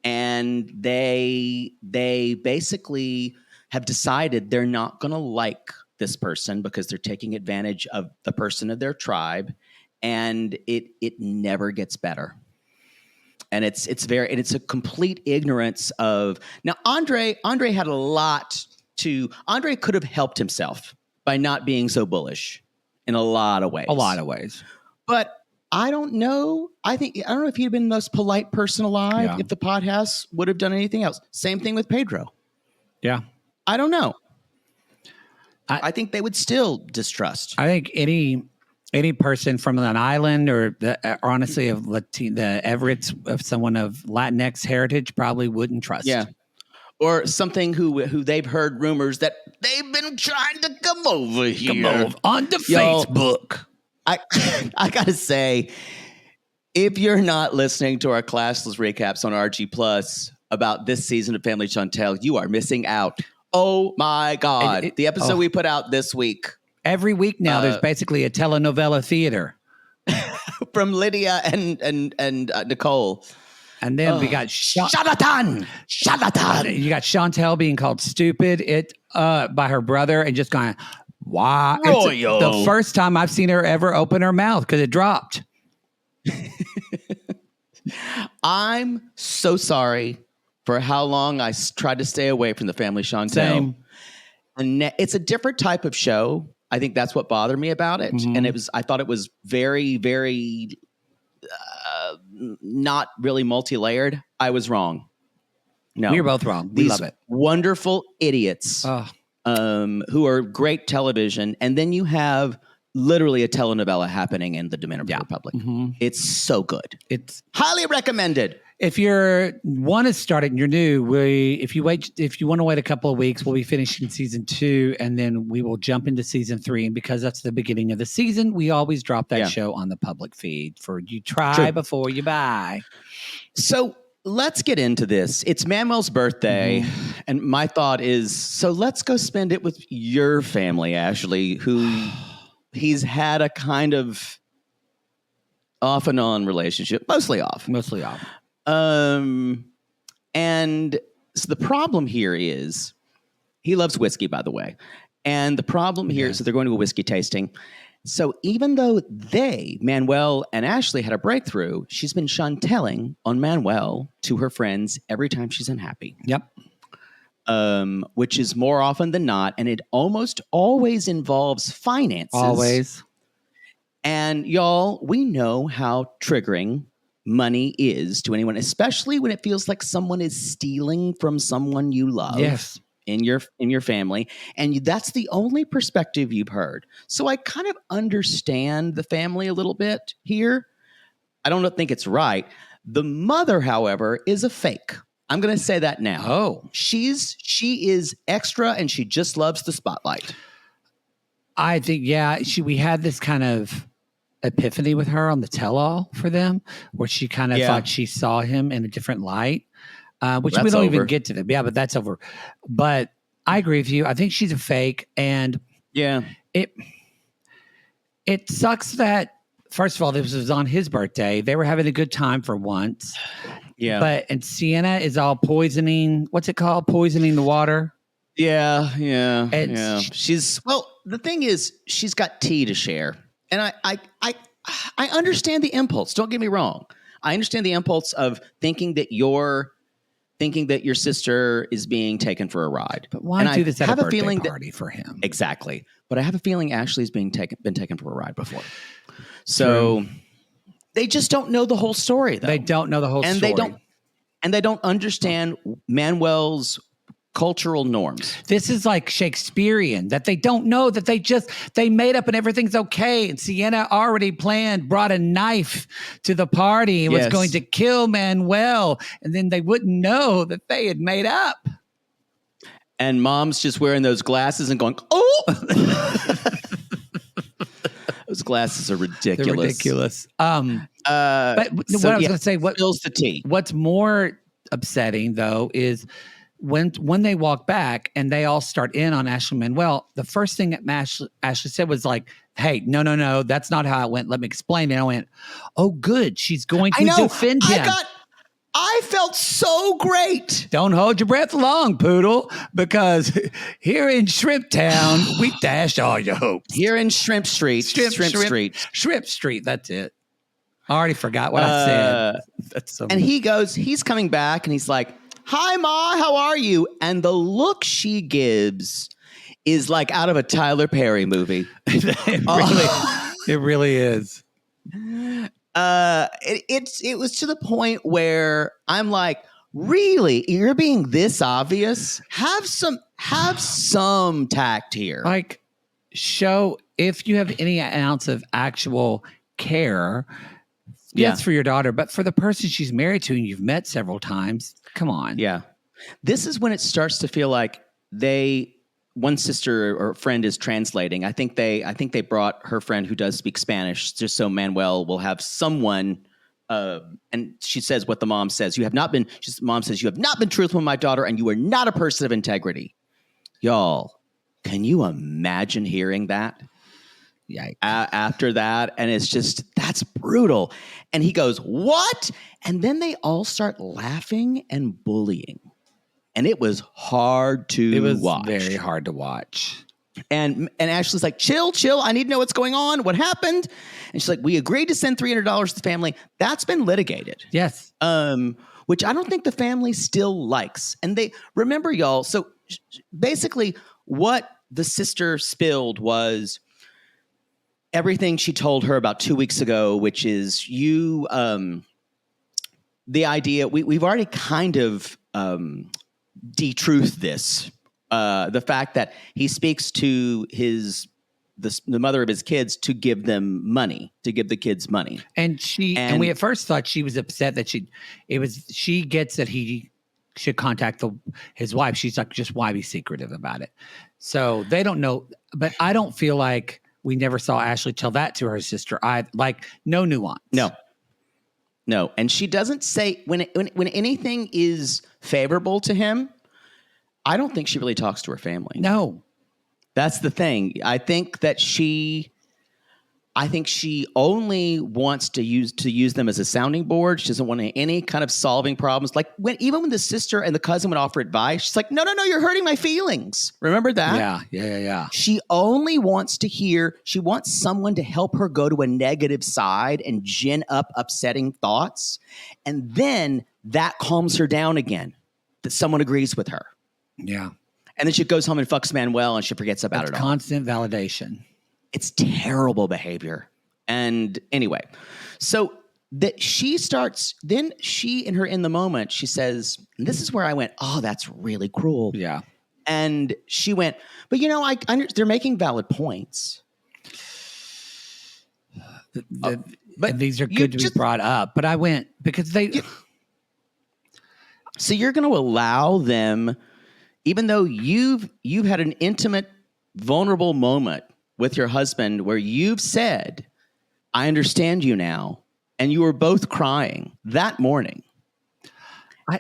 And they basically have decided they're not going to like this person because they're taking advantage of the person of their tribe. And it never gets better. And it's a complete ignorance of now. Andre had a lot to. Andre could have helped himself by not being so bullish in a lot of ways. But I don't know. I don't know if he'd been the most polite person alive. If the podcast would have done anything else. Same thing with Pedro. Yeah, I don't know. I think they would still distrust. I think any person from an island or honestly of the Everetts, of someone of Latinx heritage, probably wouldn't trust. Yeah, or something who they've heard rumors that they've been trying to come over here on the Facebook. I gotta say, if you're not listening to our classless recaps on RG Plus about this season of Family Chantel, you are missing out. Oh my God! The episode we put out this week. Every week now, there's basically a telenovela theater from Lydia and Nicole. And then we got Charlatan. You got Chantel being called stupid by her brother and just going, wow. It's the first time I've seen her ever open her mouth because it dropped. I'm so sorry for how long I tried to stay away from the Family Chantel. Same. And it's a different type of show. I think that's what bothered me about it. Mm-hmm. And I thought it was very, very not really multi-layered. I was wrong. No. We're both wrong. We love it. Wonderful idiots who are great television. And then you have literally a telenovela happening in the Dominican Republic. Mm-hmm. It's so good. It's highly recommended. If you want to start it and you're new, if you want to wait a couple of weeks, we'll be finishing season 2 and then we will jump into season 3. And because that's the beginning of the season, we always drop that show on the public feed for you try before you buy. So let's get into this. It's Manuel's birthday. And my thought is, so let's go spend it with your family, Ashley, who he's had a kind of off and on relationship, mostly off. And so the problem here is he loves whiskey, by the way. And the problem here is that they're going to a whiskey tasting. So even though Manuel and Ashley had a breakthrough, she's been chanteling on Manuel to her friends every time she's unhappy. Yep. Which is more often than not. And it almost always involves finances. Always. And y'all, we know how triggering money is to anyone, especially when it feels like someone is stealing from someone you love. Yes. In your family. And that's the only perspective you've heard. So I kind of understand the family a little bit here. I don't think it's right. The mother, however, is a fake. I'm going to say that now. Oh. She is extra and she just loves the spotlight. I think, we had this kind of epiphany with her on the tell-all for them, where she kind of thought she saw him in a different light, which we don't even get to them. Yeah, but that's over. But I agree with you. I think she's a fake, and it sucks that, first of all, this was on his birthday. They were having a good time for once. Yeah. And Sienna is all poisoning. What's it called? Poisoning the water. Yeah. The thing is, she's got tea to share. And I understand the impulse. Don't get me wrong. I understand the impulse of thinking that your sister is being taken for a ride. But why do this at a birthday party for him? Exactly. But I have a feeling Ashley's been taken for a ride before. So they just don't know the whole story, though. They don't know the whole story. They don't understand Manuel's cultural norms. This is like Shakespearean, that they don't know, that they made up and everything's okay. And Sienna already brought a knife to the party and was going to kill Manuel. And then they wouldn't know that they had made up. And Mom's just wearing those glasses and going, oh! Those glasses are ridiculous. They're ridiculous. But what I was going to say, spills the tea. What's more upsetting, though, is when they walk back and they all start in on Ashley Manuel, the first thing that Ashley said was like, hey, no, that's not how it went. Let me explain it. And I went, oh, good. She's going to defend him. I felt so great. Don't hold your breath long, Poodle, because here in Shrimp Town, we dash all your hopes. Here in Shrimp Street. Shrimp Street, that's it. I already forgot what I said. That's so and he's coming back and he's like, hi, Ma, how are you? And the look she gives is like out of a Tyler Perry movie. It really is. It was to the point where I'm like, really? You're being this obvious? Have some tact here. Like, show if you have any ounce of actual care. Yes, for your daughter, but for the person she's married to and you've met several times, come on. Yeah. This is when it starts to feel like one sister or friend is translating. I think they brought her friend who does speak Spanish just so Manuel will have someone. And she says what the mom says. Mom says, you have not been truthful with my daughter and you are not a person of integrity. Y'all, can you imagine hearing that? Yikes. After that, and it's just, that's brutal. And he goes, what? And then they all start laughing and bullying. And it was hard to watch. It was very hard to watch. And Ashley's like, chill. I need to know what's going on. What happened? And she's like, we agreed to send $300 to the family. That's been litigated. Yes. Which I don't think the family still likes. And they, remember, y'all, so basically what the sister spilled was everything she told her about 2 weeks ago, which is the idea, we've already kind of detruthed this. The fact that he speaks to the mother of his kids to give them money, to give the kids money. And we at first thought she was upset that she gets that he should contact his wife. She's like, just why be secretive about it? So they don't know, but I don't feel like we never saw Ashley tell that to her sister. No nuance. No. And she doesn't say when anything is favorable to him, I don't think she really talks to her family. No. That's the thing. I think she only wants to use them as a sounding board. She doesn't want any kind of solving problems. Like even when the sister and the cousin would offer advice, she's like, no, you're hurting my feelings. Remember that? Yeah. She only wants to hear, she wants someone to help her go to a negative side and gin up upsetting thoughts. And then that calms her down again, that someone agrees with her. Yeah. And then she goes home and fucks Manuel and she forgets about it all. Constant validation. It's terrible behavior. And anyway, so that she starts, then in the moment, she says, and this is where I went, oh, that's really cruel. Yeah. And she went, but they're making valid points. But these are good to be brought up. But I went, because so you're going to allow them, even though you've had an intimate, vulnerable moment with your husband where you've said, I understand you now, and you were both crying that morning. I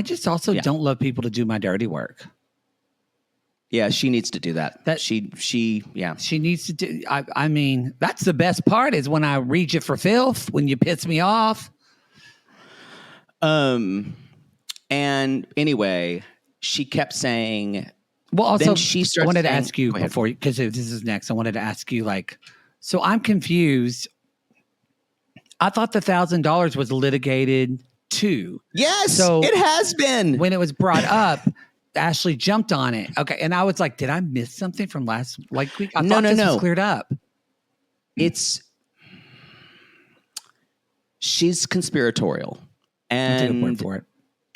just also don't love people to do my dirty work. Yeah, she needs to do that. She needs to do. I mean, that's the best part is when I read you for filth, when you piss me off. And anyway, she kept saying. Well, also, I wanted to ask you before, because this is next. I wanted to ask you, so I'm confused. I thought the $1,000 was litigated too. Yes, so it has been. When it was brought up, Ashley jumped on it. Okay, and I was like, did I miss something from last week? I thought this was cleared up. She's conspiratorial, and I'll take a word for it.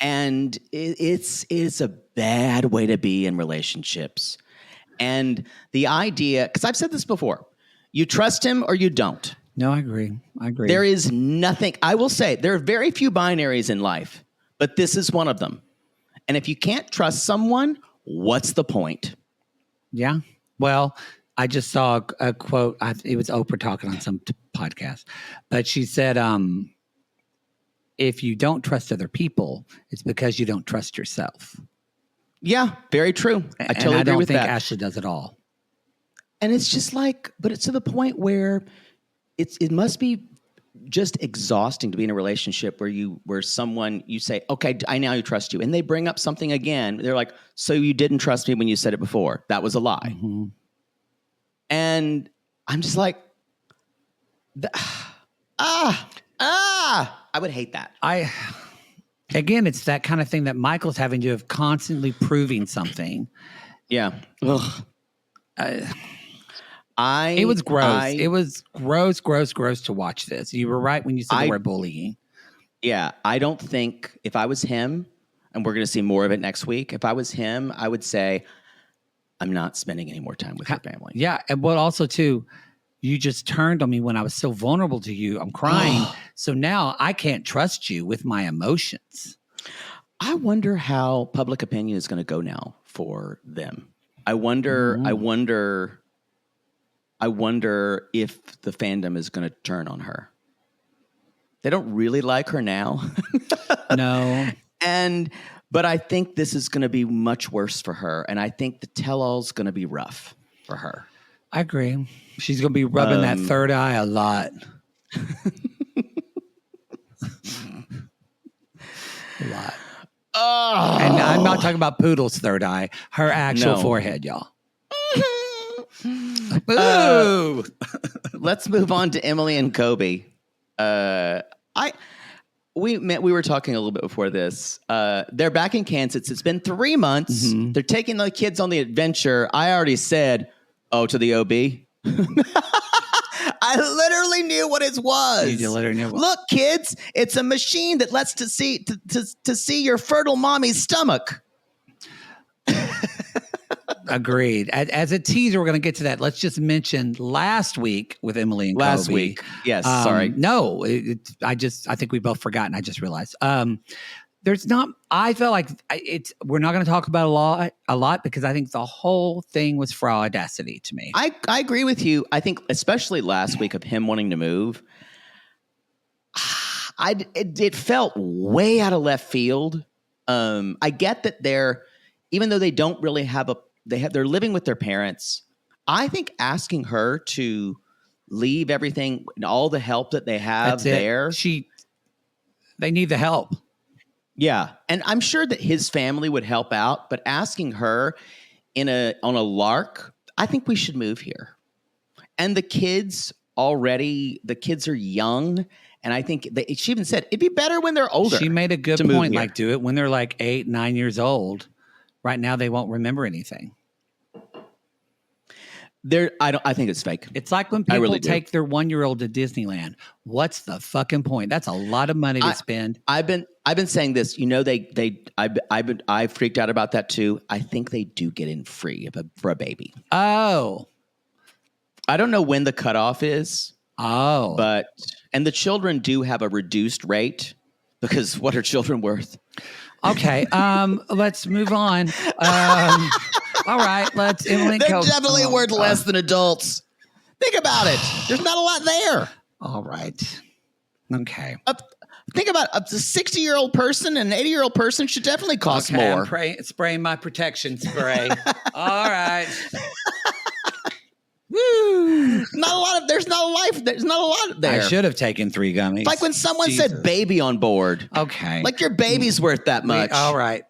And it's a bad way to be in relationships. And the idea, because I've said this before, you trust him or you don't. No, I agree. There is nothing, I will say, there are very few binaries in life, but this is one of them. And if you can't trust someone, what's the point? Yeah. Well, I just saw a quote. It was Oprah talking on some podcast, but she said, if you don't trust other people, it's because you don't trust yourself. Yeah, very true. I totally agree with that. I don't think Ashley does at all. And it's just like, but it's to the point where it must be just exhausting to be in a relationship where someone you say, okay, I now trust you. And they bring up something again. They're like, so you didn't trust me when you said it before. That was a lie. Mm-hmm. And I'm just like, I would hate that. Again, it's that kind of thing that Michael's having to have constantly proving something. Yeah. Ugh. It was gross. It was gross to watch this. You were right when you said the word bullying. Yeah. I don't think if I was him, and we're going to see more of it next week, if I was him, I would say, I'm not spending any more time with your family. Yeah. And but also, too, you just turned on me when I was so vulnerable to you. I'm crying. So now I can't trust you with my emotions. I wonder how public opinion is going to go now for them. I wonder if the fandom is going to turn on her. They don't really like her now. No. But I think this is going to be much worse for her. And I think the tell-all's going to be rough for her. I agree. She's going to be rubbing that third eye a lot. A lot. Oh. And I'm not talking about Poodle's third eye. Her actual forehead, y'all. Boo! Let's move on to Emily and Kobe. We were talking a little bit before this. They're back in Kansas. It's been 3 months. Mm-hmm. They're taking the kids on the adventure. I already said, to the OB. I literally knew what it was. You literally knew what. Look, kids, it's a machine that lets to see your fertile mommy's stomach. Agreed. As a teaser, we're going to get to that. Let's just mention last week with Emily and Kobe. Last week. Yes, sorry. No, I think we both forgot, and I just realized. I felt like we're not going to talk about a lot because I think the whole thing was for audacity to me. I agree with you. I think especially last week of him wanting to move, it felt way out of left field. I get that even though they don't really they're living with their parents. I think asking her to leave everything and all the help that they have there. They need the help. Yeah. And I'm sure that his family would help out, but asking her on a lark, I think we should move here. And the kids are young. And I think she even said it'd be better when they're older. She made a good point. Like, do it when they're like 8, 9 years old. Right now, they won't remember anything. I think it's fake. It's like when people take their 1-year-old to Disneyland. What's the fucking point? That's a lot of money to spend. I've been saying this. I freaked out about that too. I think they do get in free for a baby. Oh, I don't know when the cutoff is. Oh, and the children do have a reduced rate because what are children worth? Okay, let's move on. All right, Emily. They're definitely worth less than adults. Think about it. There's not a lot there. All right. Okay. Think about a 60-year-old person and an 80-year-old person should definitely cost more. I'm spraying my protection spray. All right. Woo! There's not a lot there. I should have taken 3 gummies. It's like when someone said baby on board. Okay. Like your baby's worth that much. All right.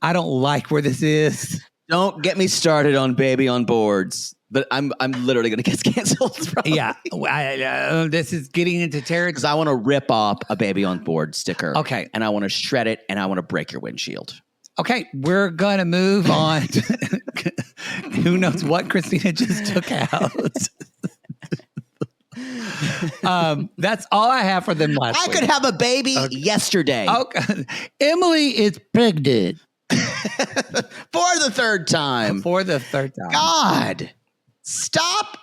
I don't like where this is. Don't get me started on baby on boards. But I'm literally going to get canceled. Probably. Yeah. This is getting into territory. Because I want to rip off a baby on board sticker. Okay. And I want to shred it and I want to break your windshield. Okay. We're going to move on. Who knows what Christina just took out. That's all I have for them last I week. could have a baby yesterday Okay. Emily is pregnant for the third time. for the third time. God, stop.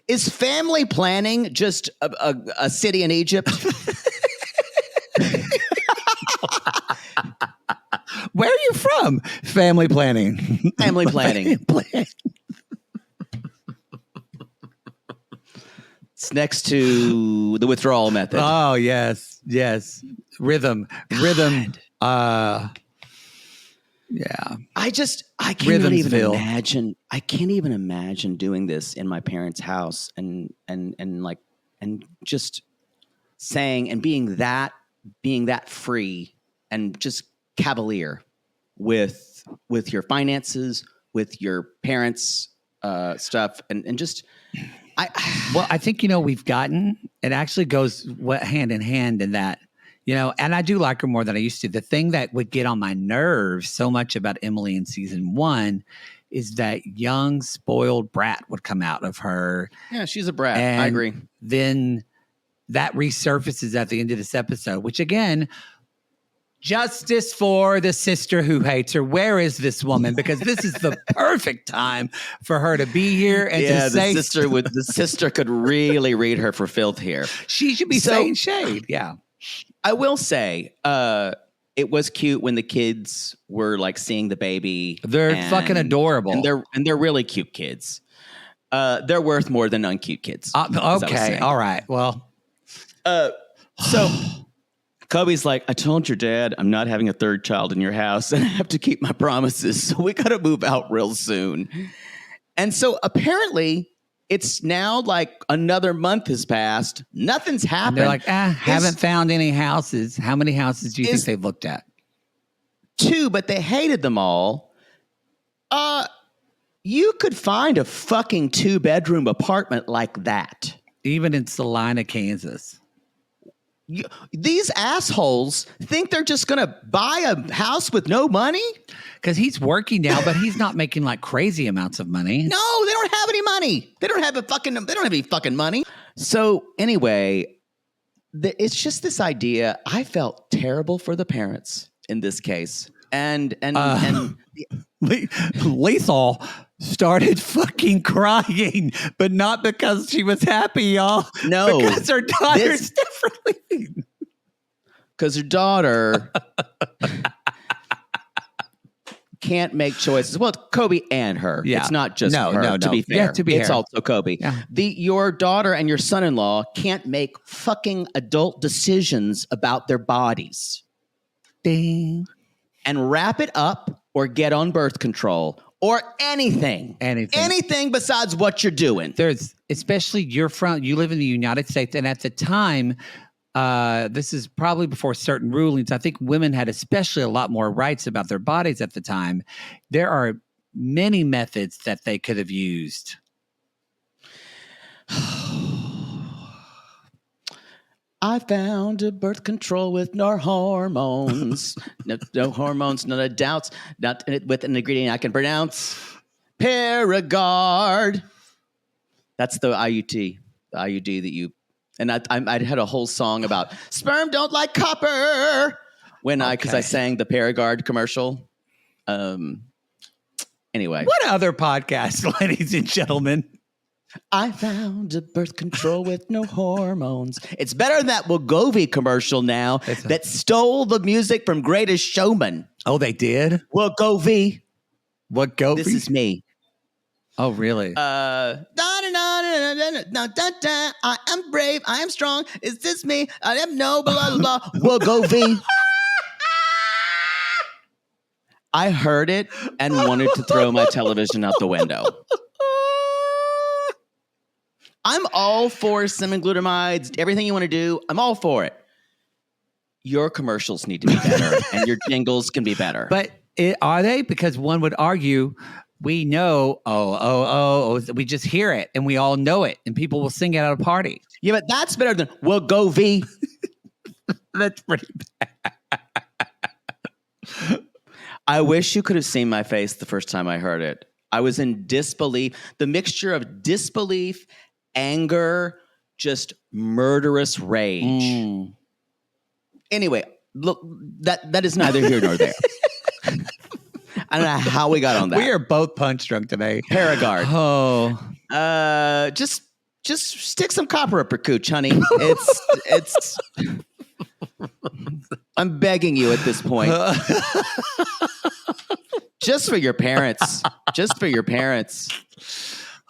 Is family planning just a city in Egypt? Where are you from? Family planning. Family planning. It's next to the withdrawal method. Oh, yes. Rhythm. Yeah. I can't even Rhythmsville. imagine. I can't even imagine doing this in my parents' house and just saying and being that free and just cavalier with your finances, with your parents' stuff, and just. I think, we've gotten, it actually goes hand in hand in that, and I do like her more than I used to. The thing that would get on my nerves so much about Emily in season 1 is that young, spoiled brat would come out of her. Yeah, she's a brat. And I agree. Then that resurfaces at the end of this episode, which again, justice for the sister who hates her. Where is this woman? Because this is the perfect time for her to be here and to say the sister could really read her for filth here. She should be saying shade. Yeah. I will say, it was cute when the kids were like seeing the baby. They're fucking adorable. And they're really cute kids. They're worth more than uncute kids. Okay. All right. Well, so Kobe's like, I told your dad I'm not having a third child in your house and I have to keep my promises. So we got to move out real soon. And so apparently it's now like another month has passed. Nothing's happened. And they're like, haven't found any houses. How many houses do you think they've looked at? 2, but they hated them all. You could find a fucking 2-bedroom apartment like that. Even in Salina, Kansas. These assholes think they're just going to buy a house with no money? Because he's working now, but he's not making like crazy amounts of money. No, they don't have any money. They don't have any fucking money. So anyway, it's just this idea. I felt terrible for the parents in this case. And Lethal started fucking crying, but not because she was happy, y'all. No. Because her daughter's differently. Because her daughter can't make choices. Well, Kobe and her. Yeah. It's not just her, no. to be fair. Yeah, to be it's fair. also Kobe. Yeah. Your daughter and your son-in-law can't make fucking adult decisions about their bodies. Ding. And wrap it up or get on birth control or anything besides what you're doing. There's, especially you live in the United States. And at the time, this is probably before certain rulings. I think women had especially a lot more rights about their bodies at the time. There are many methods that they could have used. I found a birth control with no hormones. no hormones, none of doubts. Not with an ingredient I can pronounce. Paragard. That's the IUD that you... And I had a whole song about sperm don't like copper because I sang the Paragard commercial. Anyway. What other podcast, ladies and gentlemen? I found a birth control with no hormones. It's better than that Wegovy commercial now that stole the music from Greatest Showman. Oh, they did? Wegovy. What Govy? This is me. Oh, really? I am brave. I am strong. Is this me? I am no blah blah blah. Wegovy. I heard it and wanted to throw my television out the window. I'm all for semaglutamides, everything you want to do. I'm all for it. Your commercials need to be better, and your jingles can be better. But are they? Because one would argue, we know, we just hear it, and we all know it, and people will sing it at a party. Yeah, but that's better than Wegovy. That's pretty bad. I wish you could have seen my face the first time I heard it. I was in disbelief. The mixture of disbelief, anger, just murderous rage. Anyway, look, that is neither here nor there. I don't know how we got on that. We are both punch drunk today. Paragard. Oh. Just stick some copper up your cooch, honey. It's I'm begging you at this point. Just for your parents. Just for your parents.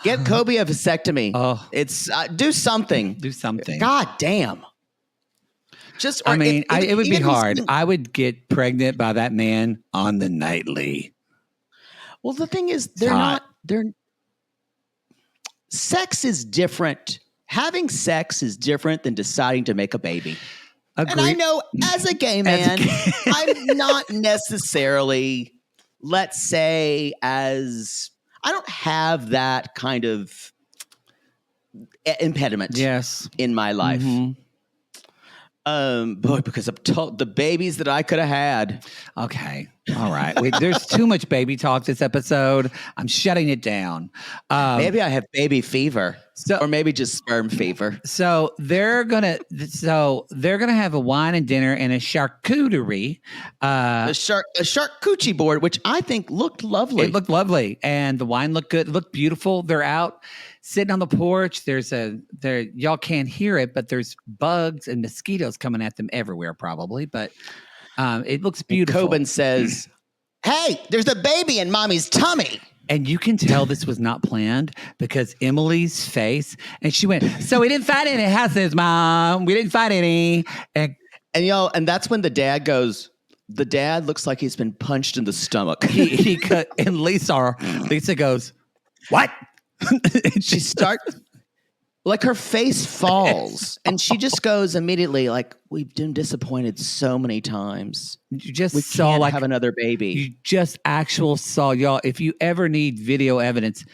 Get Kobe a vasectomy. Oh. It's do something. Do something. God damn. Just it would be hard. I would get pregnant by that man on the nightly. Well, the thing is, sex is different. Having sex is different than deciding to make a baby. Agreed. And I know as a gay man, I'm not necessarily, let's say, I don't have that kind of impediment in my life. Mm-hmm. Boy, because I've told the babies that I could have had. Okay. All right. There's too much baby talk this episode. I'm shutting it down. Maybe I have baby fever, or maybe just sperm fever. So they're gonna have a wine and dinner and a charcuterie. A charcuterie board, which I think looked lovely. It looked lovely, and the wine looked good. It looked beautiful. They're out sitting on the porch. Y'all can't hear it, but there's bugs and mosquitoes coming at them everywhere, probably. But it looks beautiful. And Coben says, "Hey, there's a baby in mommy's tummy." And you can tell this was not planned because Emily's face, and she went, "So we didn't find any houses, Mom. We didn't find any." And that's when the dad goes. The dad looks like he's been punched in the stomach. He cut, and Lisa goes, "What?" And she starts, like her face falls, and she just goes immediately, like, "We've been disappointed so many times. You just we saw can't have another baby." You just saw, y'all. If you ever need video evidence,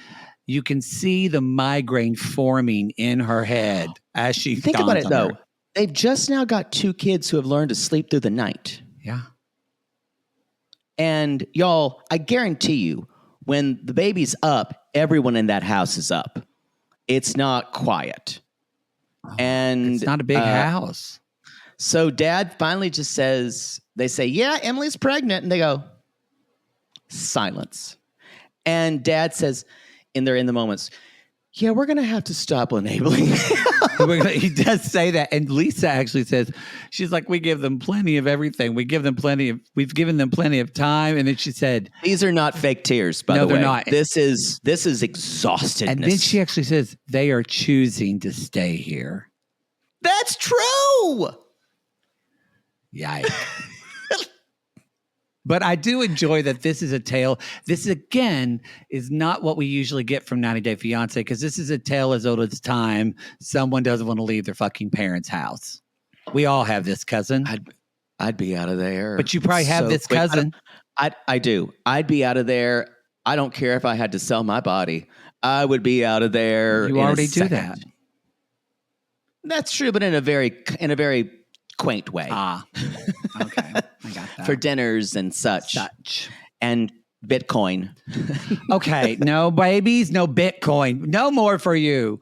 you can see the migraine forming in her head as she think about it. Though they've just now got 2 kids who have learned to sleep through the night. Yeah, and y'all, I guarantee you, when the baby's up, everyone in that house is up. It's not quiet. And it's not a big house. So Dad finally just says, they say, "Yeah, Emily's pregnant." And they go, silence. And Dad says, in the moments, "Yeah, we're going to have to stop enabling." He does say that. And Lisa actually says, she's like, "We give them plenty of everything. We've given them plenty of time." And then she said, "These are not fake tears, by the way. No, they're not. This is exhaustedness." And then she actually says, "They are choosing to stay here." That's true. Yikes. But I do enjoy that this is a tale. This, again, is not what we usually get from 90 Day Fiancé, because this is a tale as old as time. Someone doesn't want to leave their fucking parents' house. We all have this cousin. I'd be out of there. But you probably have this cousin. I do. I'd be out of there. I don't care if I had to sell my body. I would be out of there. You already do that. That's true, but in a very quaint way. Okay. I got that. For dinners and such. And Bitcoin. Okay. No babies, no Bitcoin. No more for you.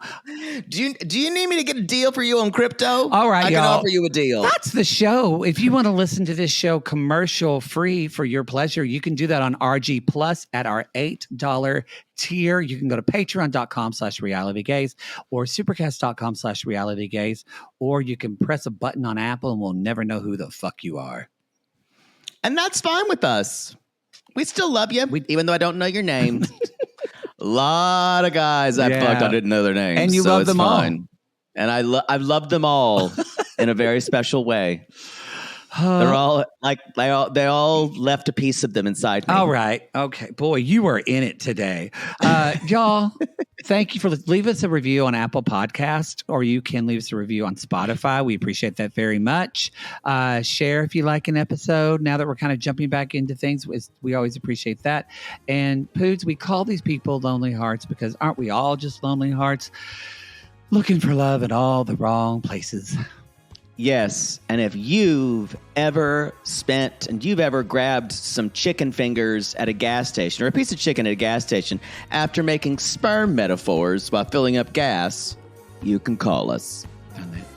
Do you need me to get a deal for you on crypto? All right, I can offer you a deal. That's the show. If you want to listen to this show commercial free for your pleasure, you can do that on RG Plus at our $8 tier. You can go to patreon.com/realitygaze or supercast.com/realitygaze, or you can press a button on Apple and we'll never know who the fuck you are. And that's fine with us. We still love you, even though I don't know your name. A lot of guys I fucked, I didn't know their names. And you love them all. And I've loved them all in a very special way. They're all like they all left a piece of them inside me. All right. Okay. Boy, you are in it today. Y'all, thank you for leave us a review on Apple Podcast, or you can leave us a review on Spotify. We appreciate that very much. Share if you like an episode. Now that we're kind of jumping back into things, we always appreciate that. And Poods, we call these people lonely hearts because aren't we all just lonely hearts looking for love in all the wrong places? Yes, and if you've ever grabbed some chicken fingers at a gas station or a piece of chicken at a gas station after making sperm metaphors while filling up gas, you can call us. Done that.